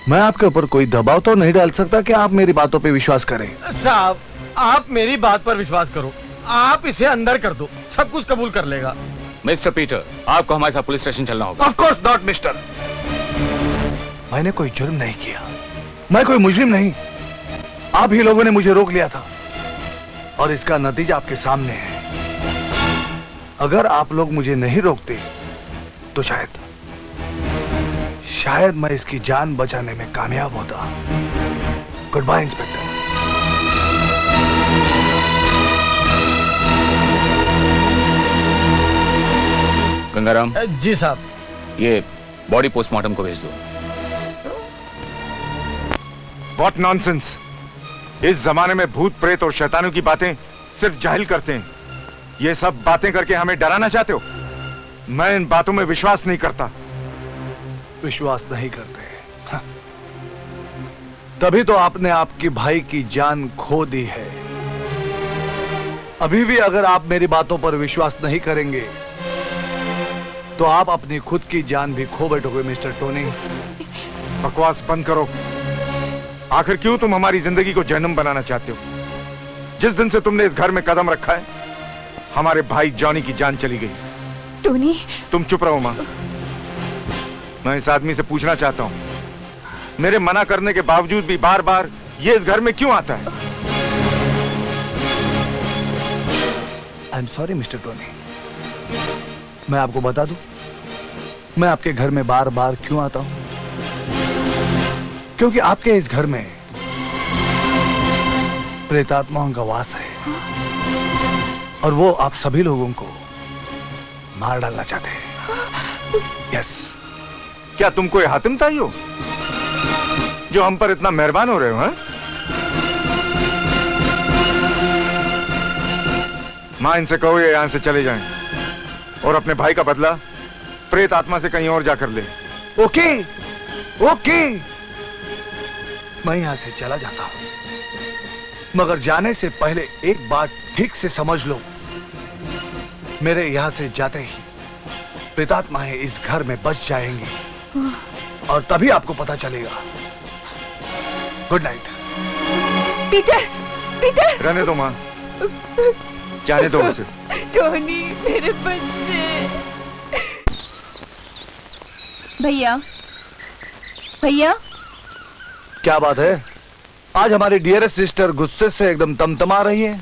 मैं आपके ऊपर कोई दबाव तो नहीं डाल सकता कि आप मेरी बातों पे विश्वास करें। साहब, आप मेरी बात पर विश्वास करो। आप इसे अंदर कर दो, सब कुछ कबूल कर लेगा। मिस्टर पीटर, आपको हमारे साथ पुलिस स्टेशन चलना होगा। Of course not mister. मैंने कोई जुर्म नहीं किया, मैं कोई मुजरिम नहीं। आप ही लोगों ने मुझे रोक लिया था और इसका नतीजा आपके सामने है। अगर आप लोग मुझे नहीं रोकते तो शायद मैं इसकी जान बचाने में कामयाब होता। Good bye inspector. गंगाराम। जी साहब। ये बॉडी पोस्टमार्टम को भेज दो। What nonsense! इस जमाने में भूत प्रेत और शैतानों की बातें सिर्फ जाहिल करते हैं। ये सब बातें करके हमें डराना चाहते हो? मैं इन बातों में विश्वास नहीं करता। विश्वास नहीं करते? हाँ। तभी तो आपने आपके भाई की जान खो दी है। अभी भी अगर आप मेरी बातों पर विश्वास नहीं करेंगे तो आप अपनी खुद की जान भी खो बैठोगे मिस्टर टोनी। बकवास बंद करो। आखिर क्यों तुम हमारी जिंदगी को जहन्नुम बनाना चाहते हो? जिस दिन से तुमने इस घर में कदम रखा है हमारे भाई जॉनी की जान चली गई। टोनी, तुम चुप रहो मां। मैं इस आदमी से पूछना चाहता हूं, मेरे मना करने के बावजूद भी बार बार ये इस घर में क्यों आता है? I am sorry mister Tony. मैं आपको बता दूं, मैं आपके घर में बार बार क्यों आता हूं? क्योंकि आपके इस घर में प्रेतात्माओं का वास है। और वो आप सभी लोगों को मार डालना चाहते हैं। यस। क्या तुम कोई हातिम ताई हो जो हम पर इतना मेहरबान हो रहे हो? हैं? मां, इनसे कहो ये यहां से चले जाएं और अपने भाई का बदला प्रेत आत्मा से कहीं और जाकर ले। ओके ओके, मैं यहां से चला जाता हूं, मगर जाने से पहले एक बात ठीक से समझ लो, मेरे यहां से जाते ही प्रेतात्माएं इस घर में बच जाएंगी और तभी आपको पता चलेगा। Good night. Peter, Peter. रहने दो मां, जाने दो उसे। टोनी, मेरे बच्चे। भैया, भैया। क्या बात है? आज हमारी डियरेस्ट सिस्टर गुस्से से एकदम तमतमा रही है।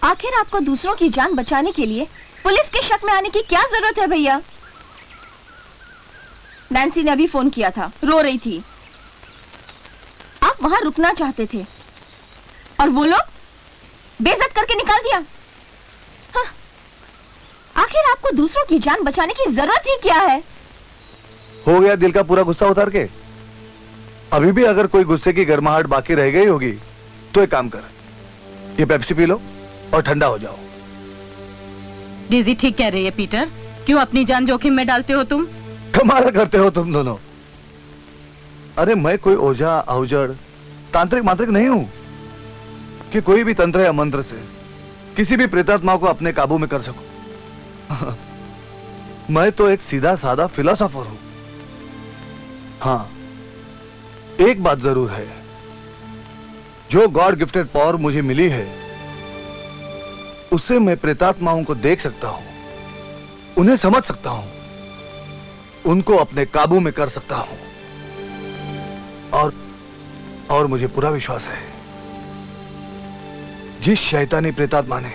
आखिर आपको दूसरों की जान बचाने के लिए पुलिस के शक में आने की क्या जरूरत है भैया? नैन्सी ने अभी फोन किया था, रो रही थी। आप वहां रुकना चाहते थे और वो लोग बेइज्जत करके निकाल दिया। हाँ। आखिर आपको दूसरों की जान बचाने की जरूरत ही क्या है? हो गया दिल का पूरा गुस्सा उतार के? अभी भी अगर कोई गुस्से की गर्माहट बाकी रह गई होगी तो एक काम कर, ये पेप्सी पी लो और ठंडा हो जाओ। डेजी ठीक कह रही है पीटर, क्यों अपनी जान जोखिम में डालते हो तुम? कमाल करते हो तुम दोनों। अरे मैं कोई ओझा औजड़ तांत्रिक मांत्रिक नहीं हूं कि कोई भी तंत्र या मंत्र से किसी भी प्रेतात्मा को अपने काबू में कर सकूं। मैं तो एक सीधा साधा फिलोसोफर हूं। हाँ, एक बात जरूर है, जो गॉड गिफ्टेड पावर मुझे मिली है उससे मैं प्रेतात्माओं को देख सकता हूं, उन्हें समझ सकता हूं, उनको अपने काबू में कर सकता हूं। और मुझे पूरा विश्वास है, जिस शैतानी प्रेतात्मा ने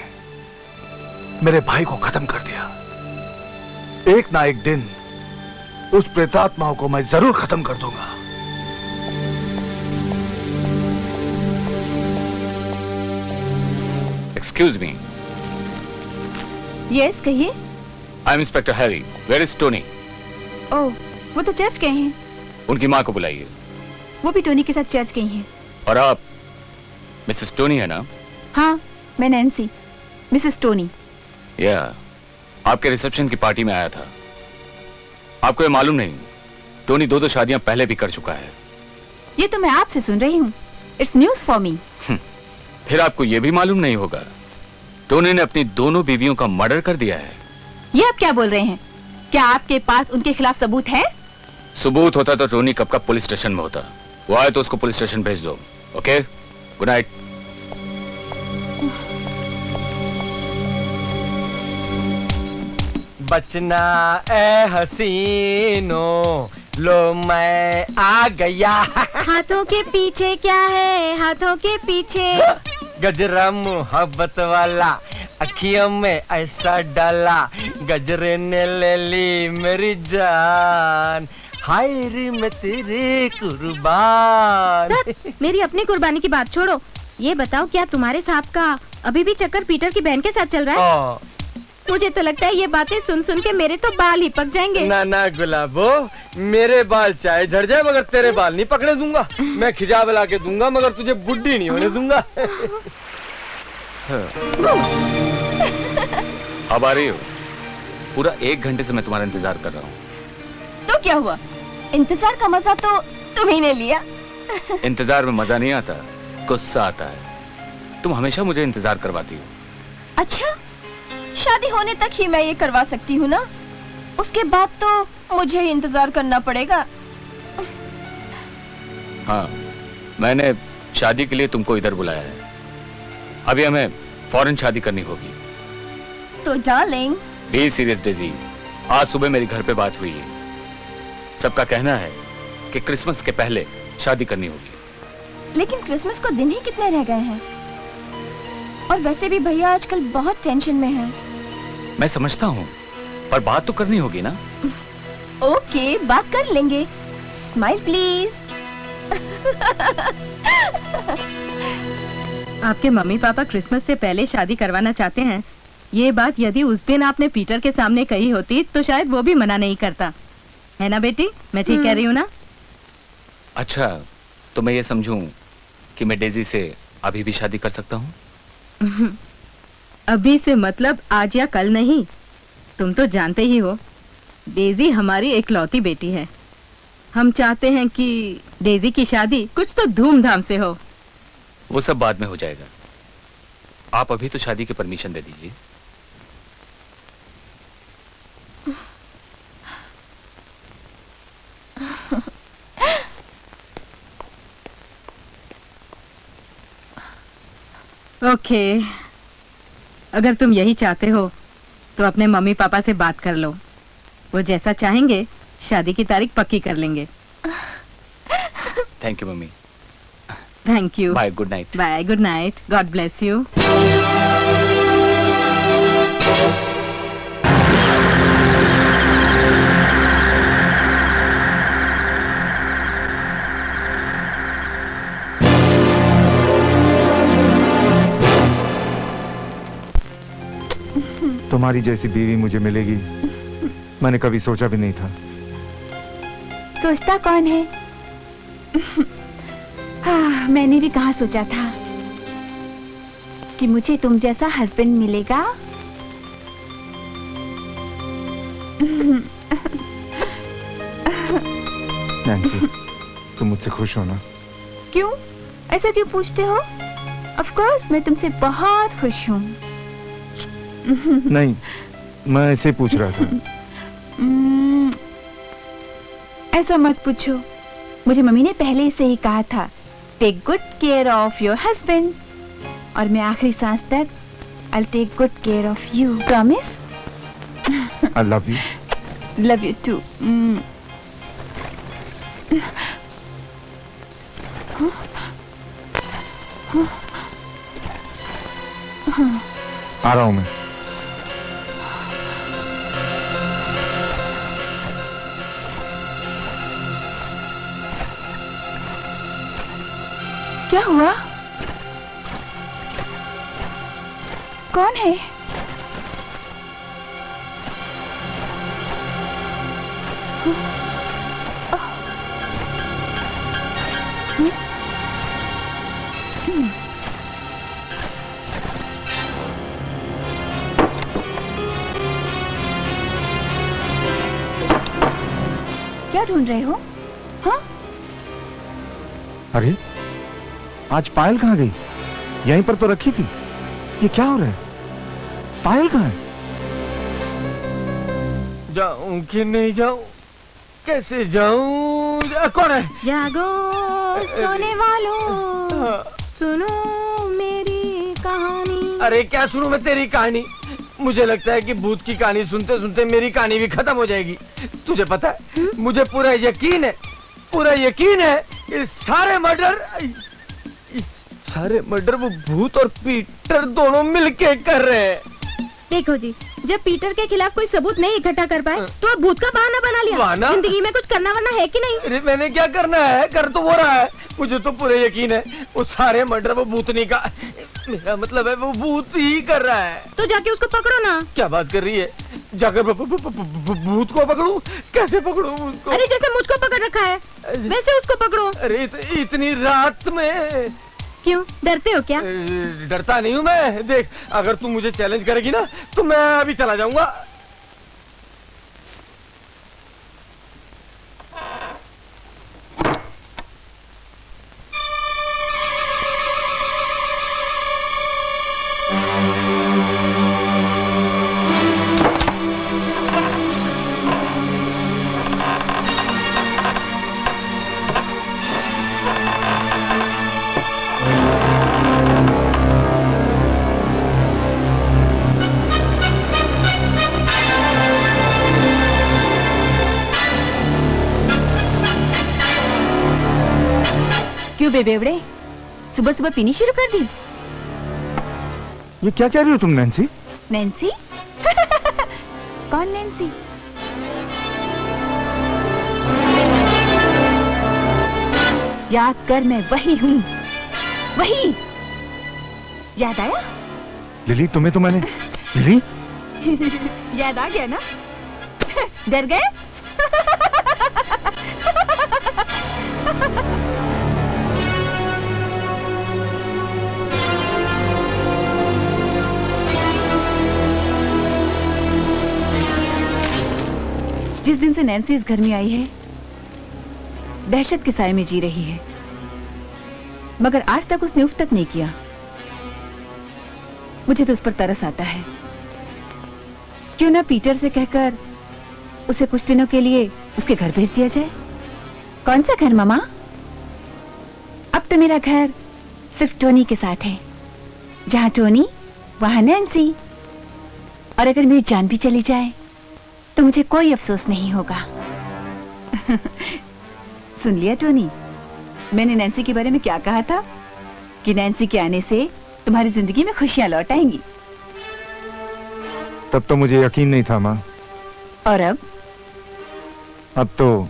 मेरे भाई को खत्म कर दिया, एक ना एक दिन उस प्रेतात्माओं को मैं जरूर खत्म कर दूंगा। Excuse me. यस, कहिए। I am inspector Harry. Where is Tony? Oh, वो तो चर्च गए हैं। उनकी माँ को बुलाइए। वो भी टोनी के साथ चर्च गई हैं। और आप मिसेस टोनी है ना? हाँ, मैं नैन्सी, मिसेस टोनी। या, आपके रिसेप्शन की पार्टी में आया था। आपको ये मालूम नहीं, टोनी 2 शादियां पहले भी कर चुका है। ये तो मैं आपसे सुन रही हूँ। It's news for me. फिर आपको ये भी मालूम नहीं होगा, टोनी ने अपनी दोनों बीवियों का मर्डर कर दिया है। ये आप क्या बोल रहे हैं? क्या आपके पास उनके खिलाफ सबूत है? सबूत होता तो टोनी कब का पुलिस स्टेशन में होता। वो आए तो उसको पुलिस स्टेशन भेज दो। Okay, good night. बचना ए हसीनो, लो मैं आ गया। हाथों के पीछे क्या है? हाथों के पीछे गजरा मोहब्बत वाला, अखियों में ऐसा डाला, गजरे ने ले ली मेरी जान, हाय रे मैं तेरे कुर्बान। मेरी अपनी कुर्बानी की बात छोड़ो, ये बताओ क्या तुम्हारे साहब का अभी भी चक्कर पीटर की बहन के साथ चल रहा है? मुझे तो लगता है ये बातें सुन सुन के मेरे तो बाल ही पक जाएंगे। ना ना गुलाबो, मेरे बाल चाहे झड़ जाए मगर तेरे बाल नहीं पकड़ने दूंगा। मैं खिजा बला के दूंगा मगर तुझे बुड्ढी नहीं होने दूंगा। अब आ रही हो? पूरा 1 घंटे से मैं तुम्हारा इंतजार कर रहा हूँ। तो क्या हुआ? इंतजार का मजा तो तुम्ही ने लिया। इंतजार में मजा नहीं आता, गुस्सा आता है। तुम हमेशा मुझे इंतजार करवाती हो। अच्छा, शादी होने तक ही मैं ये करवा सकती हूँ ना? उसके बाद तो मुझे ही इंतजार करना पड़ेगा। हाँ, मैंने शादी के लिए तुमको इधर बुलाया है। अभी हमें फौरन शादी करनी होगी। तो डार्लिंग, बी सीरियस डेजी। आज सुबह मेरे घर पे बात हुई है। सबका कहना है कि क्रिसमस के पहले शादी करनी होगी। लेकिन क्रिसमस को दिन ही कितने रह गए हैं? और वैसे भी भैया आजकल बहुत टेंशन में हैं। मैं समझता हूँ, पर बात तो करनी होगी ना? ओके, बात कर लेंगे। Smile please. आपके मम्मी पापा क्रिसमस से पहले शादी करवाना चाहते हैं। ये बात यदि उस दिन आपने पीटर के सामने कही होती तो शायद वो भी मना नहीं करता, है ना बेटी? मैं ठीक कह रही हूँ ना? अच्छा, तो मैं ये समझूं कि मैं डेजी से अभी भी शादी कर सकता हूँ? अभी से मतलब आज या कल नहीं। तुम तो जानते ही हो, डेजी हमारी इकलौती बेटी है। हम चाहते हैं कि डेजी की शादी कुछ तो धूमधाम से हो। वो सब बाद में हो जाएगा। आप अभी तो शादी की परमिशन दे दीजिए। ओके, अगर तुम यही चाहते हो तो अपने मम्मी पापा से बात कर लो। वो जैसा चाहेंगे शादी की तारीख पक्की कर लेंगे। Thank you mummy. Thank you. Bye, good night. Bye, good night. God bless you. तुम्हारी जैसी बीवी मुझे मिलेगी मैंने कभी सोचा भी नहीं था। सोचता कौन है? हाँ, मैंने भी कहाँ सोचा था कि मुझे तुम जैसा हस्बैंड मिलेगा। नैन्सी, तुम मुझसे खुश हो ना? क्यों? ऐसा क्यों पूछते हो? ऑफ कोर्स मैं तुमसे बहुत खुश हूँ। नहीं, मैं ऐसे पूछ रहा था। ऐसा मत पूछो। मुझे मम्मी ने पहले से ही कहा था, take good care of your husband, और मैं आखिरी सांस तक I'll take good care of you. Promise? I love you. Love you too. आ रहा हूं मैं। क्या हुआ? कौन है? क्या ढूंढ रहे हो? हाँ? अरे, आज पायल कहाँ गई? यहीं पर तो रखी थी। ये क्या हो रहा है? पायल कहाँ है? जाऊं कि नहीं जाऊं? कैसे जाऊं? कौन है? जागो सोने वालों, सुनो मेरी कहानी। अरे क्या सुनूं मैं तेरी कहानी? मुझे लगता है कि भूत की कहानी सुनते सुनते मेरी कहानी भी खत्म हो जाएगी। तुझे पता है, मुझे पूरा यकीन है कि सारे मर्डर वो भूत और पीटर दोनों मिलके कर रहे हैं। देखो जी, जब पीटर के खिलाफ कोई सबूत नहीं इकट्ठा कर पाए तो अब भूत का बहाना बना लिया। बहाना? जिंदगी में कुछ करना वरना है कि नहीं? अरे मैंने क्या करना है? कर तो वो रहा है। मुझे तो पूरा यकीन है वो सारे मर्डर वो भूतनी का, मेरा मतलब है वो भूत ही कर रहा है। तो जाके उसको पकड़ो ना। क्या बात कर रही है? जाकर भूत को पकड़ूं? कैसे पकड़ूं उसको? अरे जैसे मुझको पकड़ रखा है वैसे उसको पकड़ो। अरे इतनी रात में क्यों डरते हो क्या? डरता नहीं हूँ मैं। देख, अगर तू मुझे चैलेंज करेगी ना तो मैं अभी चला जाऊंगा। क्यों बेबेवड़े, सुबह सुबह पीनी शुरू कर दी? ये क्या कह रही हो तुम नैन्सी? नैन्सी? कौन नैन्सी? याद कर, मैं वही हूँ, वही याद आया? लिली, तुम्हें तो मैंने लिली याद आ गया ना? डर गए? जिस दिन से नैन्सी इस घर में आई है, दहशत के साए में जी रही है, मगर आज तक उसने उफ तक नहीं किया। मुझे तो उस पर तरस आता है। क्यों ना पीटर से कहकर उसे कुछ दिनों के लिए उसके घर भेज दिया जाए। कौन सा घर मामा? अब तो मेरा घर सिर्फ टोनी के साथ है। जहां टोनी वहां नैन्सी। और अगर मेरी जान भी चली जाए तो मुझे कोई अफसोस नहीं होगा। सुन लिया टोनी, मैंने नैन्सी के बारे में क्या कहा था? कि नैन्सी के आने से तुम्हारी जिंदगी में खुशियां लौट आएंगी। तब तो मुझे यकीन नहीं था माँ। और अब तो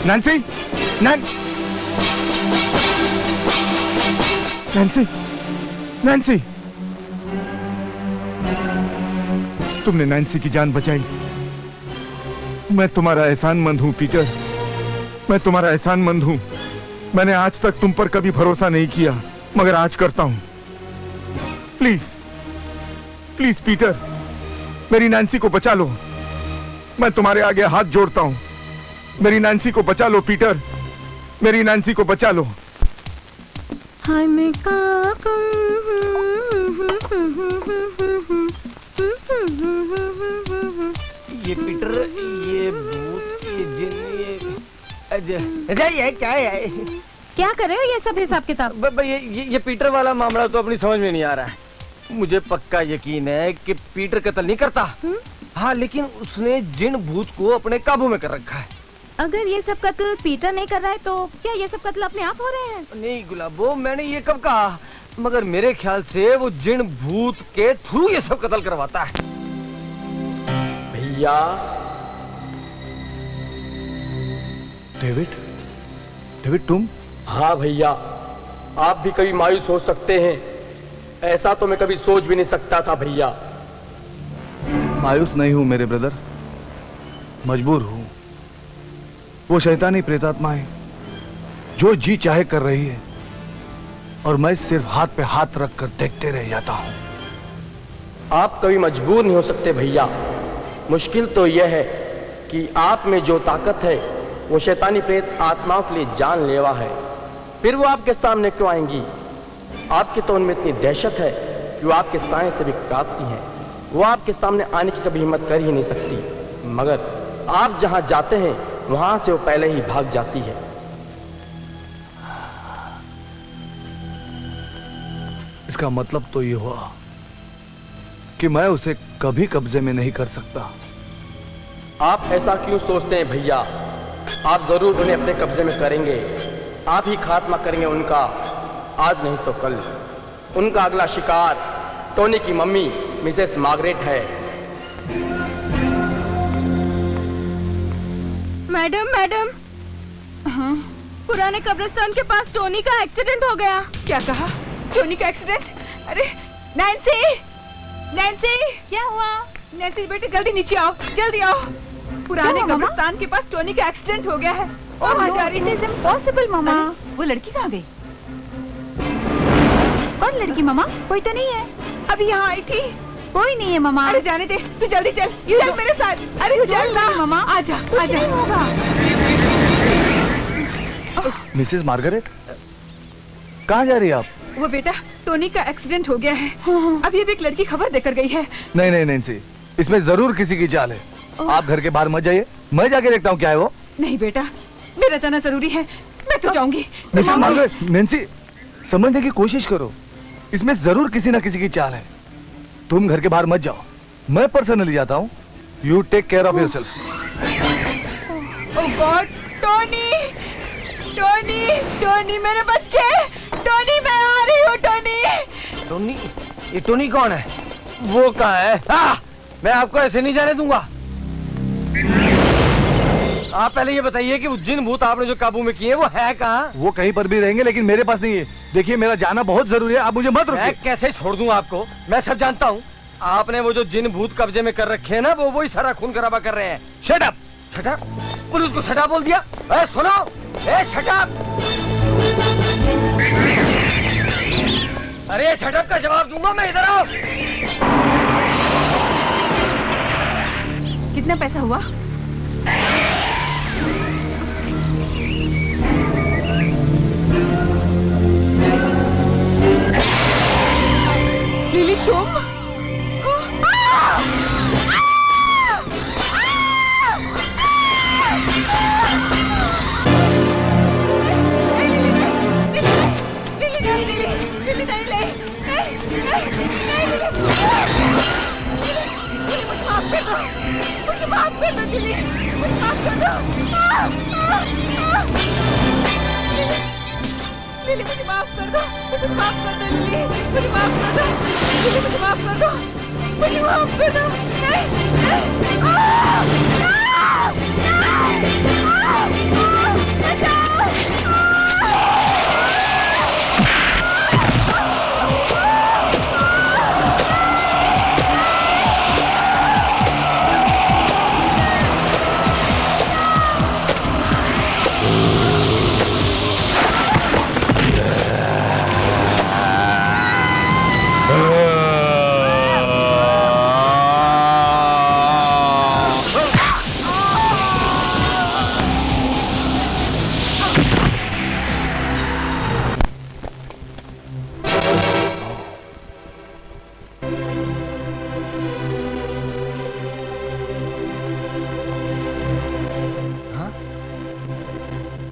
नैन्सी! नैन्सी, नैन्सी, नैन्सी, तुमने नैन्सी की जान बचाई। मैं तुम्हारा एहसानमंद हूं पीटर, मैं तुम्हारा एहसानमंद हूं। मैंने आज तक तुम पर कभी भरोसा नहीं किया, मगर आज करता हूं। प्लीज, प्लीज पीटर, मेरी नैन्सी को बचा लो। मैं तुम्हारे आगे हाथ जोड़ता हूं। मेरी नैन्सी को बचा लो पीटर, मेरी नैन्सी को बचा लो। हाय मैं ये पीटर, ये भूत, ये जिन, ये क्या है? क्या कर रहे हो ये सब हिसाब किताब? ये पीटर वाला मामला तो अपनी समझ में नहीं आ रहा है। मुझे पक्का यकीन है कि पीटर कत्ल नहीं करता। हाँ, लेकिन उसने जिन भूत को अपने काबू में कर रखा है। अगर ये सब कत्ल पीटर नहीं कर रहा है तो क्या ये सब कत्ल अपने आप हो रहे हैं? नहीं गुलाबो, मैंने ये कब कहा? मगर मेरे ख्याल से वो जिन भूत के थ्रू ये सब कत्ल करवाता है। भैया डेविड, डेविड तुम? हाँ भैया, आप भी कभी मायूस हो सकते हैं, ऐसा तो मैं कभी सोच भी नहीं सकता था भैया। मायूस नहीं हूं मेरे ब्रदर, मजबूर हूं। वो शैतानी प्रेतात्माएं जो जी चाहे कर रही है और मैं सिर्फ हाथ पे हाथ रखकर देखते रह जाता हूं। आप कभी मजबूर नहीं हो सकते भैया। मुश्किल तो यह है कि आप में जो ताकत है वो शैतानी प्रेत आत्माओं के लिए जानलेवा है। फिर वो आपके सामने क्यों आएंगी? आपके तो उनमें इतनी दहशत है कि वो आपके साए से भी कांपती हैं। वो आपके सामने आने की कभी हिम्मत कर ही नहीं सकती, मगर आप जहां जाते हैं वहां से वो पहले ही भाग जाती है। इसका मतलब तो ये हुआ कि मैं उसे कभी कब्जे में नहीं कर सकता। आप ऐसा क्यों सोचते हैं भैया? आप जरूर उन्हें अपने कब्जे में करेंगे। आप ही खात्मा करेंगे उनका, आज नहीं तो कल। उनका अगला शिकार टोनी की मम्मी मिसेस मार्गरेट है। मैडम, मैडम, पुराने कब्रिस्तान के पास टोनी का एक्सीडेंट हो गया। क्या कहा? टोनी का एक्सीडेंट? अरे नैन्सी, नैन्सी, क्या हुआ? नैन्सी बेटे जल्दी नीचे आओ, जल्दी आओ। पुराने कब्रिस्तान के पास टोनी का एक्सीडेंट हो गया है। Oh no, it is impossible, मामा। वो लड़की कहाँ गई? कौन लड़की मामा? कोई तो नहीं है। अभी यहाँ आई थी। कोई नहीं है मामा। अरे जाने दे, तू जल्दी चल, चल मेरे साथ। अरे चल ना मामा, आजा, आजा। मिसेस मार्गरेट, कहाँ जा रही है आप? वो बेटा, टोनी का एक्सीडेंट हो गया है। अभी एक लड़की खबर देकर गई है। नहीं नहीं नैन्सी, इसमें जरूर किसी की चाल है। आप घर के बाहर मत जाइए, मैं जाके देखता हूँ क्या है वो। नहीं बेटा, मेरा जाना जरूरी है, मैं तो जाऊंगी। मिसेस मार्गरेट, नैन्सी समझने की कोशिश करो, इसमें जरूर किसी ना किसी की चाल है। तुम घर के बाहर मत जाओ, मैं पर्सनली जाता हूँ। You take care of yourself. Oh God, Tony, Tony, Tony मेरे बच्चे, टोनी मैं आ रही हूँ। Tony, Tony? ये टोनी कौन है? वो कहाँ है? मैं आपको ऐसे नहीं जाने दूंगा। आप पहले ये बताइए कि वो जिन भूत आपने जो काबू में किए वो है कहाँ? वो कहीं पर भी रहेंगे, लेकिन मेरे पास नहीं है। देखिए मेरा जाना बहुत जरूरी है, आप मुझे मत रोकिए। मैं कैसे छोड़ दूं आपको? मैं सब जानता हूँ। आपने वो जो जिन भूत कब्जे में कर रखे हैं ना, वो वही सारा खून खराबा कर रहे हैं। Shut up! Shut up! Police को शट अप बोल दिया? सुनो, शट अप! अरे शट अप का जवाब दूंगा मैं, इधर आओ। कितना पैसा हुआ? लिली तुम? मुझे माफ कर दो लिली, मुझे माफ कर दो। लिली मुझे माफ कर दो, मुझे माफ कर दो लिली, मुझे माफ कर दो लिली, मुझे माफ कर दो, मुझे माफ कर दो।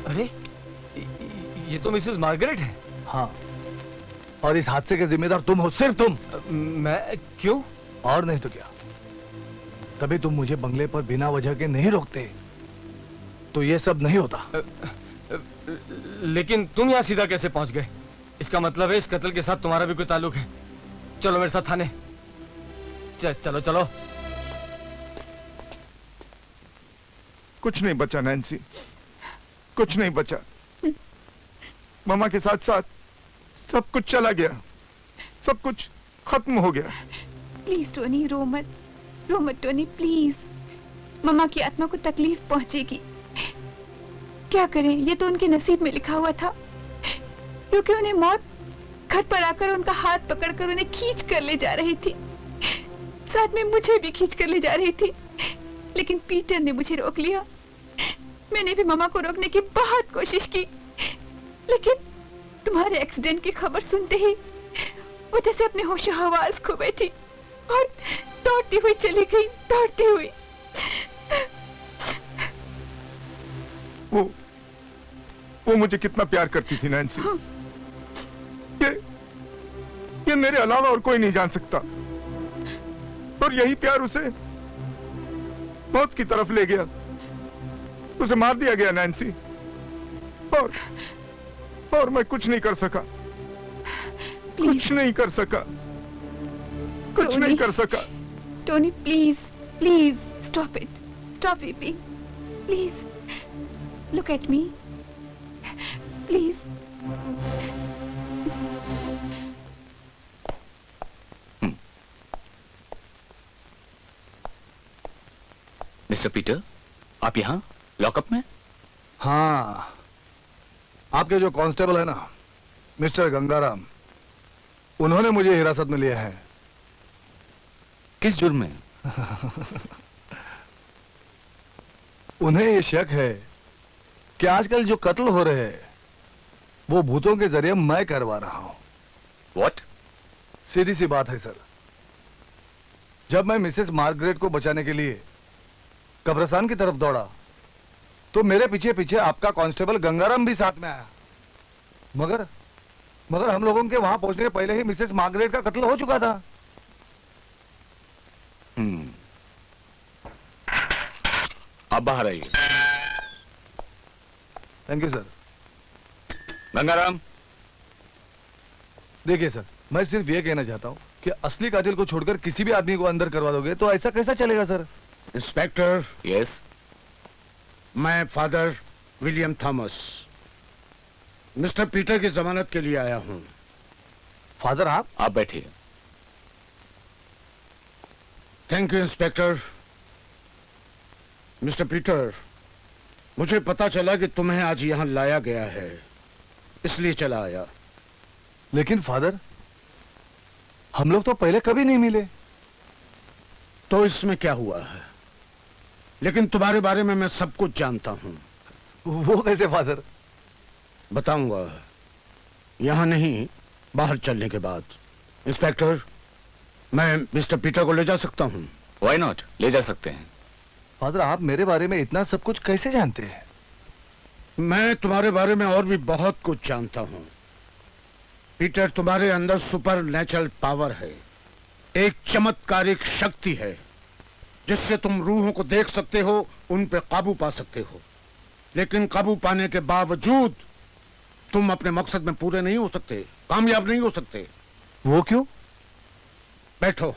नहीं, ये तो मिसेस मार्गरेट है। हाँ, और इस हादसे के जिम्मेदार तुम हो, सिर्फ तुम। मैं? क्यों? और नहीं तो क्या। तभी तुम मुझे बंगले पर बिना वजह के नहीं रोकते, तो ये सब नहीं होता। लेकिन तुम यहाँ सीधा कैसे पहुंच गए? इसका मतलब है इस कत्ल के साथ तुम्हारा भी कोई ताल्लुक है। चलो मेरे साथ थाने। चलो चलो। कुछ नहीं बचा नैन्सी, कुछ नहीं बचा। मामा के साथ साथ सब कुछ चला गया, सब कुछ खत्म हो गया। प्लीज टोनी, रो मत टोनी, प्लीज। मम्मा की आत्मा को तकलीफ पहुंचेगी। क्या करें, ये तो उनके नसीब में लिखा हुआ था, क्योंकि उन्हें मौत घर पर आकर उनका हाथ पकड़कर उन्हें खींच कर ले जा रही थी, साथ में मुझे भी खींच कर ले जा रही थी। लेकिन पीटर ने मुझे रोक लिया। मैंने भी मम्मा को रोकने की बहुत कोशिश की, लेकिन तुम्हारे एक्सीडेंट की खबर सुनते ही वो जैसे अपने होशो हवास खो बैठी और दौड़ती हुई चली गई, दौड़ती हुई। वो मुझे कितना प्यार करती थी नैन्सी, ये मेरे अलावा और कोई नहीं जान सकता। और यही प्यार उसे मौत की तरफ ले गया। उसे मार दिया गया नैन्सी, और मैं कुछ नहीं कर सका, कुछ नहीं कर सका, कुछ नहीं कर सका। Tony please, please stop it, stop weeping, please look at me, please. Mister Peter, आप यहाँ लॉकअप में? हाँ, आपके जो कांस्टेबल है ना, मिस्टर गंगाराम, उन्होंने मुझे हिरासत में लिया है। किस जुर्म में? उन्हें यह शक है कि आजकल जो कत्ल हो रहे हैं वो भूतों के जरिए मैं करवा रहा हूं। What? सीधी सी बात है सर। जब मैं मिसेस मार्गरेट को बचाने के लिए कब्रिस्तान की तरफ दौड़ा तो मेरे पीछे पीछे आपका कांस्टेबल गंगाराम भी साथ में आया, मगर हम लोगों के वहां पहुंचने के पहले ही मिसेस मार्गरेट का कत्ल हो चुका था। आप बाहर आइए। Thank you sir. गंगाराम, देखिए सर, मैं सिर्फ ये कहना चाहता हूं कि असली कातिल को छोड़कर किसी भी आदमी को अंदर करवा दोगे तो ऐसा कैसा चलेगा सर? इंस्पेक्टर। यस। मैं father William Thomas mister Peter की जमानत के लिए आया हूं। फादर आप बैठिए। Thank you inspector. Mister Peter, मुझे पता चला कि तुम्हें आज यहां लाया गया है, इसलिए चला आया। लेकिन फादर, हम लोग तो पहले कभी नहीं मिले। तो इसमें क्या हुआ है? लेकिन तुम्हारे बारे में मैं सब कुछ जानता हूं। वो कैसे फादर? बताऊंगा, यहां नहीं, बाहर चलने के बाद। इंस्पेक्टर, मैं मिस्टर पीटर को ले जा सकता हूं? व्हाई नॉट, ले जा सकते हैं। फादर, आप मेरे बारे में इतना सब कुछ कैसे जानते हैं? मैं तुम्हारे बारे में और भी बहुत कुछ जानता हूं। पीटर, तुम्हारे अंदर सुपर नेचुरल पावर है, एक चमत्कारिक शक्ति है जिससे तुम रूहों को देख सकते हो, उन पे काबू पा सकते हो। लेकिन काबू पाने के बावजूद तुम अपने मकसद में पूरे नहीं हो सकते, कामयाब नहीं हो सकते। वो क्यों? बैठो।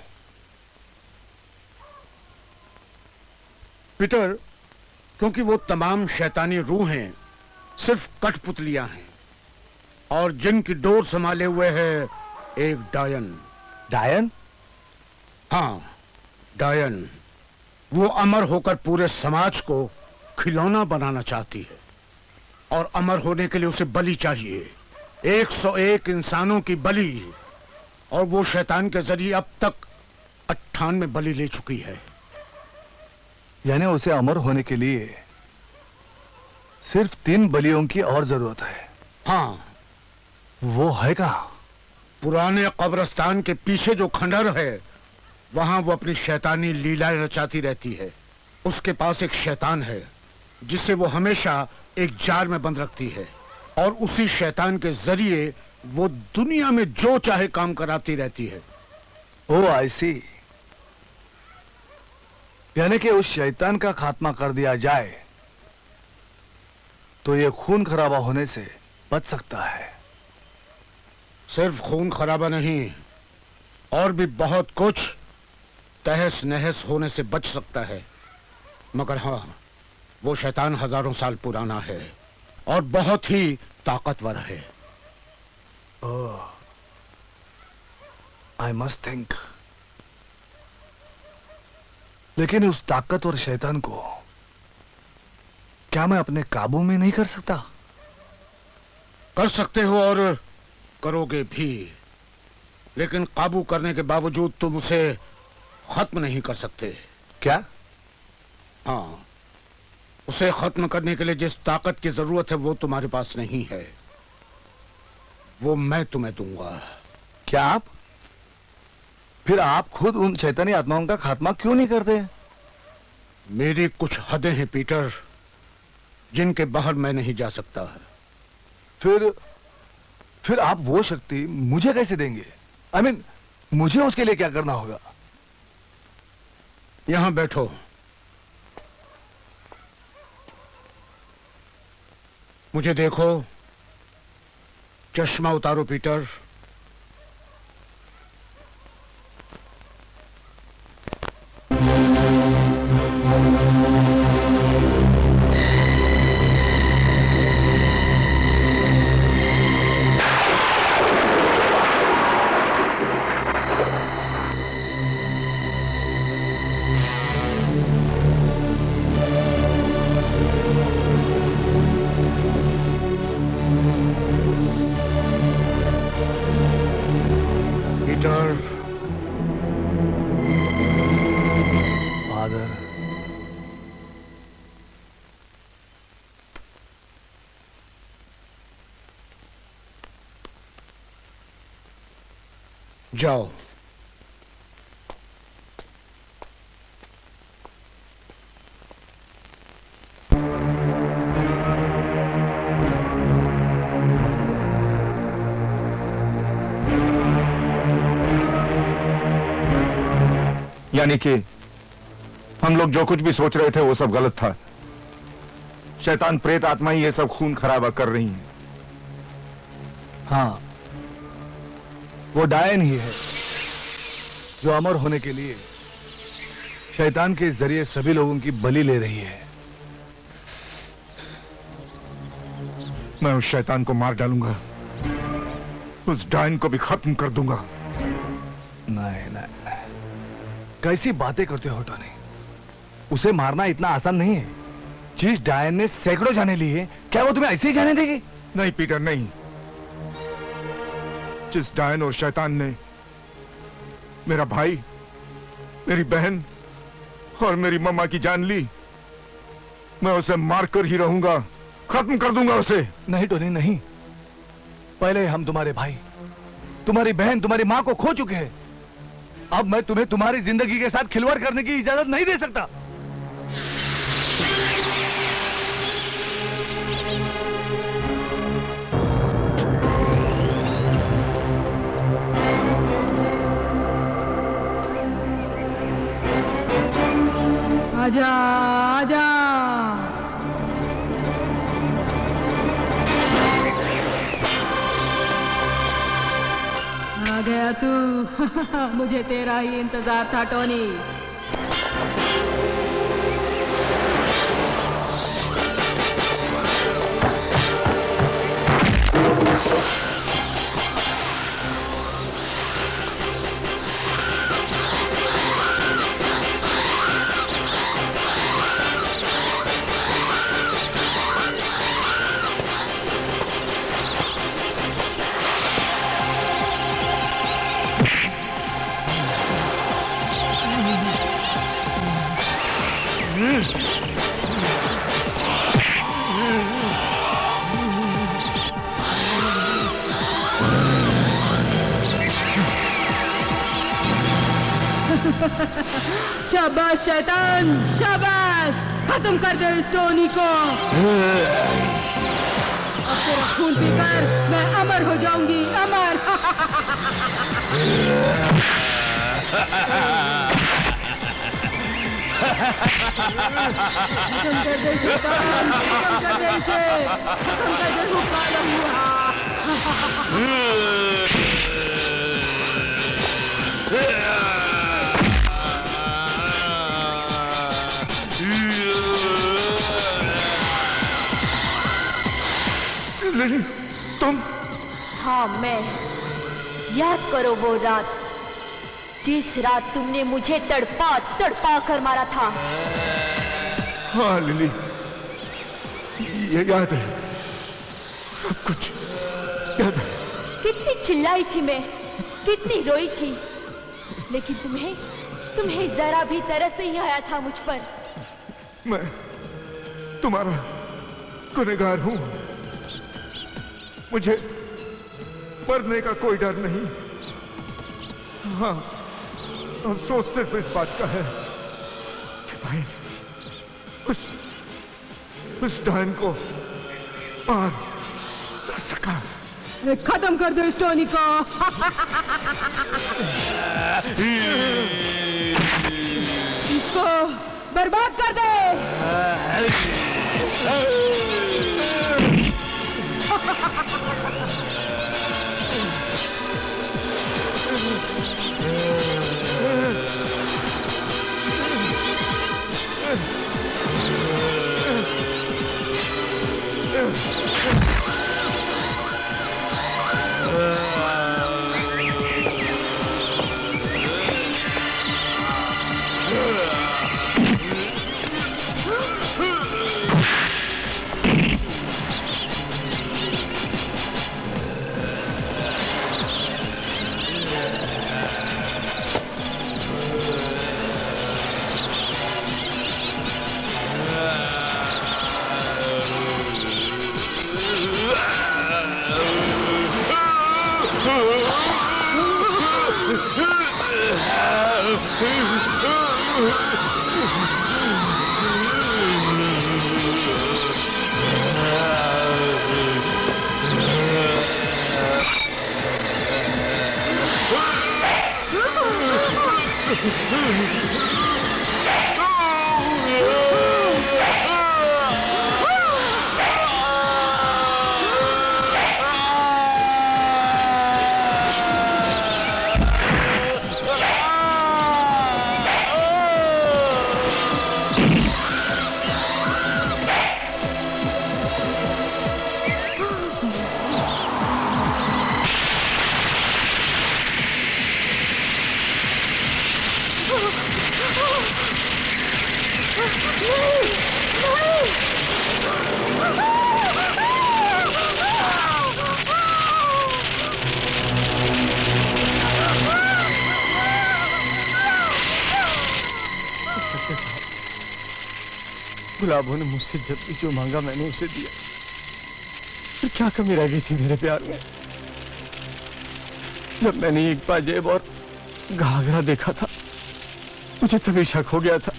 पीटर, क्योंकि वो तमाम शैतानी रूहें सिर्फ कठपुतलियां हैं और जिनकी डोर संभाले हुए है एक डायन। डायन? हाँ, डायन। वो अमर होकर पूरे समाज को खिलौना बनाना चाहती है और अमर होने के लिए उसे बलि चाहिए, 101 इंसानों की बलि। और वो शैतान के जरिए अब तक 98 बलि ले चुकी है। यानी उसे अमर होने के लिए सिर्फ 3 बलियों की और जरूरत है। हाँ। वो है कहां? पुराने कब्रिस्तान के पीछे जो खंडर है, वहां वो अपनी शैतानी लीलाएं रचाती रहती है। उसके पास एक शैतान है जिसे वो हमेशा एक जार में बंद रखती है और उसी शैतान के जरिए वो दुनिया में जो चाहे काम कराती रहती है। ओह, आई सी। यानी कि उस शैतान का खात्मा कर दिया जाए तो ये खून खराबा होने से बच सकता है। सिर्फ खून खराबा नहीं, और भी बहुत कुछ तहस नहस होने से बच सकता है। मगर हाँ, वो शैतान हजारों साल पुराना है और बहुत ही ताकतवर है। I must think. लेकिन उस ताकतवर शैतान को क्या मैं अपने काबू में नहीं कर सकता? कर सकते हो और करोगे भी, लेकिन काबू करने के बावजूद तुम उसे खत्म नहीं कर सकते। क्या? हाँ, उसे खत्म करने के लिए जिस ताकत की जरूरत है वो तुम्हारे पास नहीं है, वो मैं तुम्हें दूंगा। क्या आप? फिर आप खुद उन शैतानी आत्माओं का खात्मा क्यों नहीं करते? मेरी कुछ हदें हैं पीटर, जिनके बाहर मैं नहीं जा सकता। फिर आप वो शक्ति मुझे कैसे देंगे? आई मीन, मुझे उसके लिए क्या करना होगा? यहां बैठो। मुझे देखो। चश्मा उतारो पीटर। पीटर, फादर, जाओ। यानी कि हम लोग जो कुछ भी सोच रहे थे वो सब गलत था। शैतान प्रेत आत्मा ही ये सब खून खराबा कर रही हैं। हाँ, वो डायन ही है जो अमर होने के लिए शैतान के जरिए सभी लोगों की बलि ले रही है। मैं उस शैतान को मार डालूंगा, उस डायन को भी खत्म कर दूंगा। नहीं नहीं, कैसी बातें करते हो टोनी? उसे मारना इतना आसान नहीं है। जिस डायन ने सैकड़ों जाने लिए, क्या वो तुम्हें ऐसे ही जाने देगी? नहीं पीटर, नहीं। जिस डायन और शैतान ने मेरा भाई, मेरी बहन और मेरी मम्मा की जान ली, मैं उसे मारकर ही रहूंगा, खत्म कर दूंगा उसे। नहीं टोनी, नहीं। पहले हम तुम्हारे भाई, तुम्हारी बहन, तुम्हारी मां को खो चुके हैं। अब मैं तुम्हें तुम्हारी जिंदगी के साथ खिलवाड़ करने की इजाजत नहीं दे सकता। आजा आजा। आ गया तू। मुझे तेरा ही इंतजार था टोनी। शाबाश शैतान, शाबाश। खत्म कर दे इस टोनी को। अब तेरा खून पीकर मैं अमर हो जाऊंगी, अमर। खत्म कर दे शैतान, खत्म कर दे इसे, खत्म कर दे, हुआ। लिली, तुम? हाँ मैं। याद करो वो रात, जिस रात तुमने मुझे तड़पा तड़पा कर मारा था। हाँ लिली, ये याद है, सब कुछ याद है। कितनी चिल्लाई थी मैं, कितनी रोई थी, लेकिन तुम्हें जरा भी तरस नहीं आया था मुझ पर। मैं तुम्हारा गुनहगार हूं, मुझे मरने का कोई डर नहीं। हाँ, अफसोस सिर्फ इस बात का है कि भाई उस डायन को मार न सका। खत्म कर दो इस टोनी को। इसको बर्बाद कर दे। गुलाबों ने मुझसे जब भी जो मांगा मैंने उसे दिया, फिर क्या कमी रह गई थी मेरे प्यार में? जब मैंने एक पाजेब और घाघरा देखा था, मुझे तभी शक हो गया था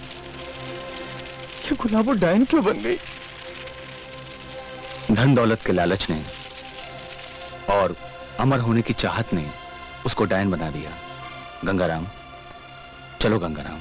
कि गुलाबो डायन क्यों बन गई। धन दौलत के लालच ने और अमर होने की चाहत ने उसको डायन बना दिया। गंगाराम, चलो गंगाराम।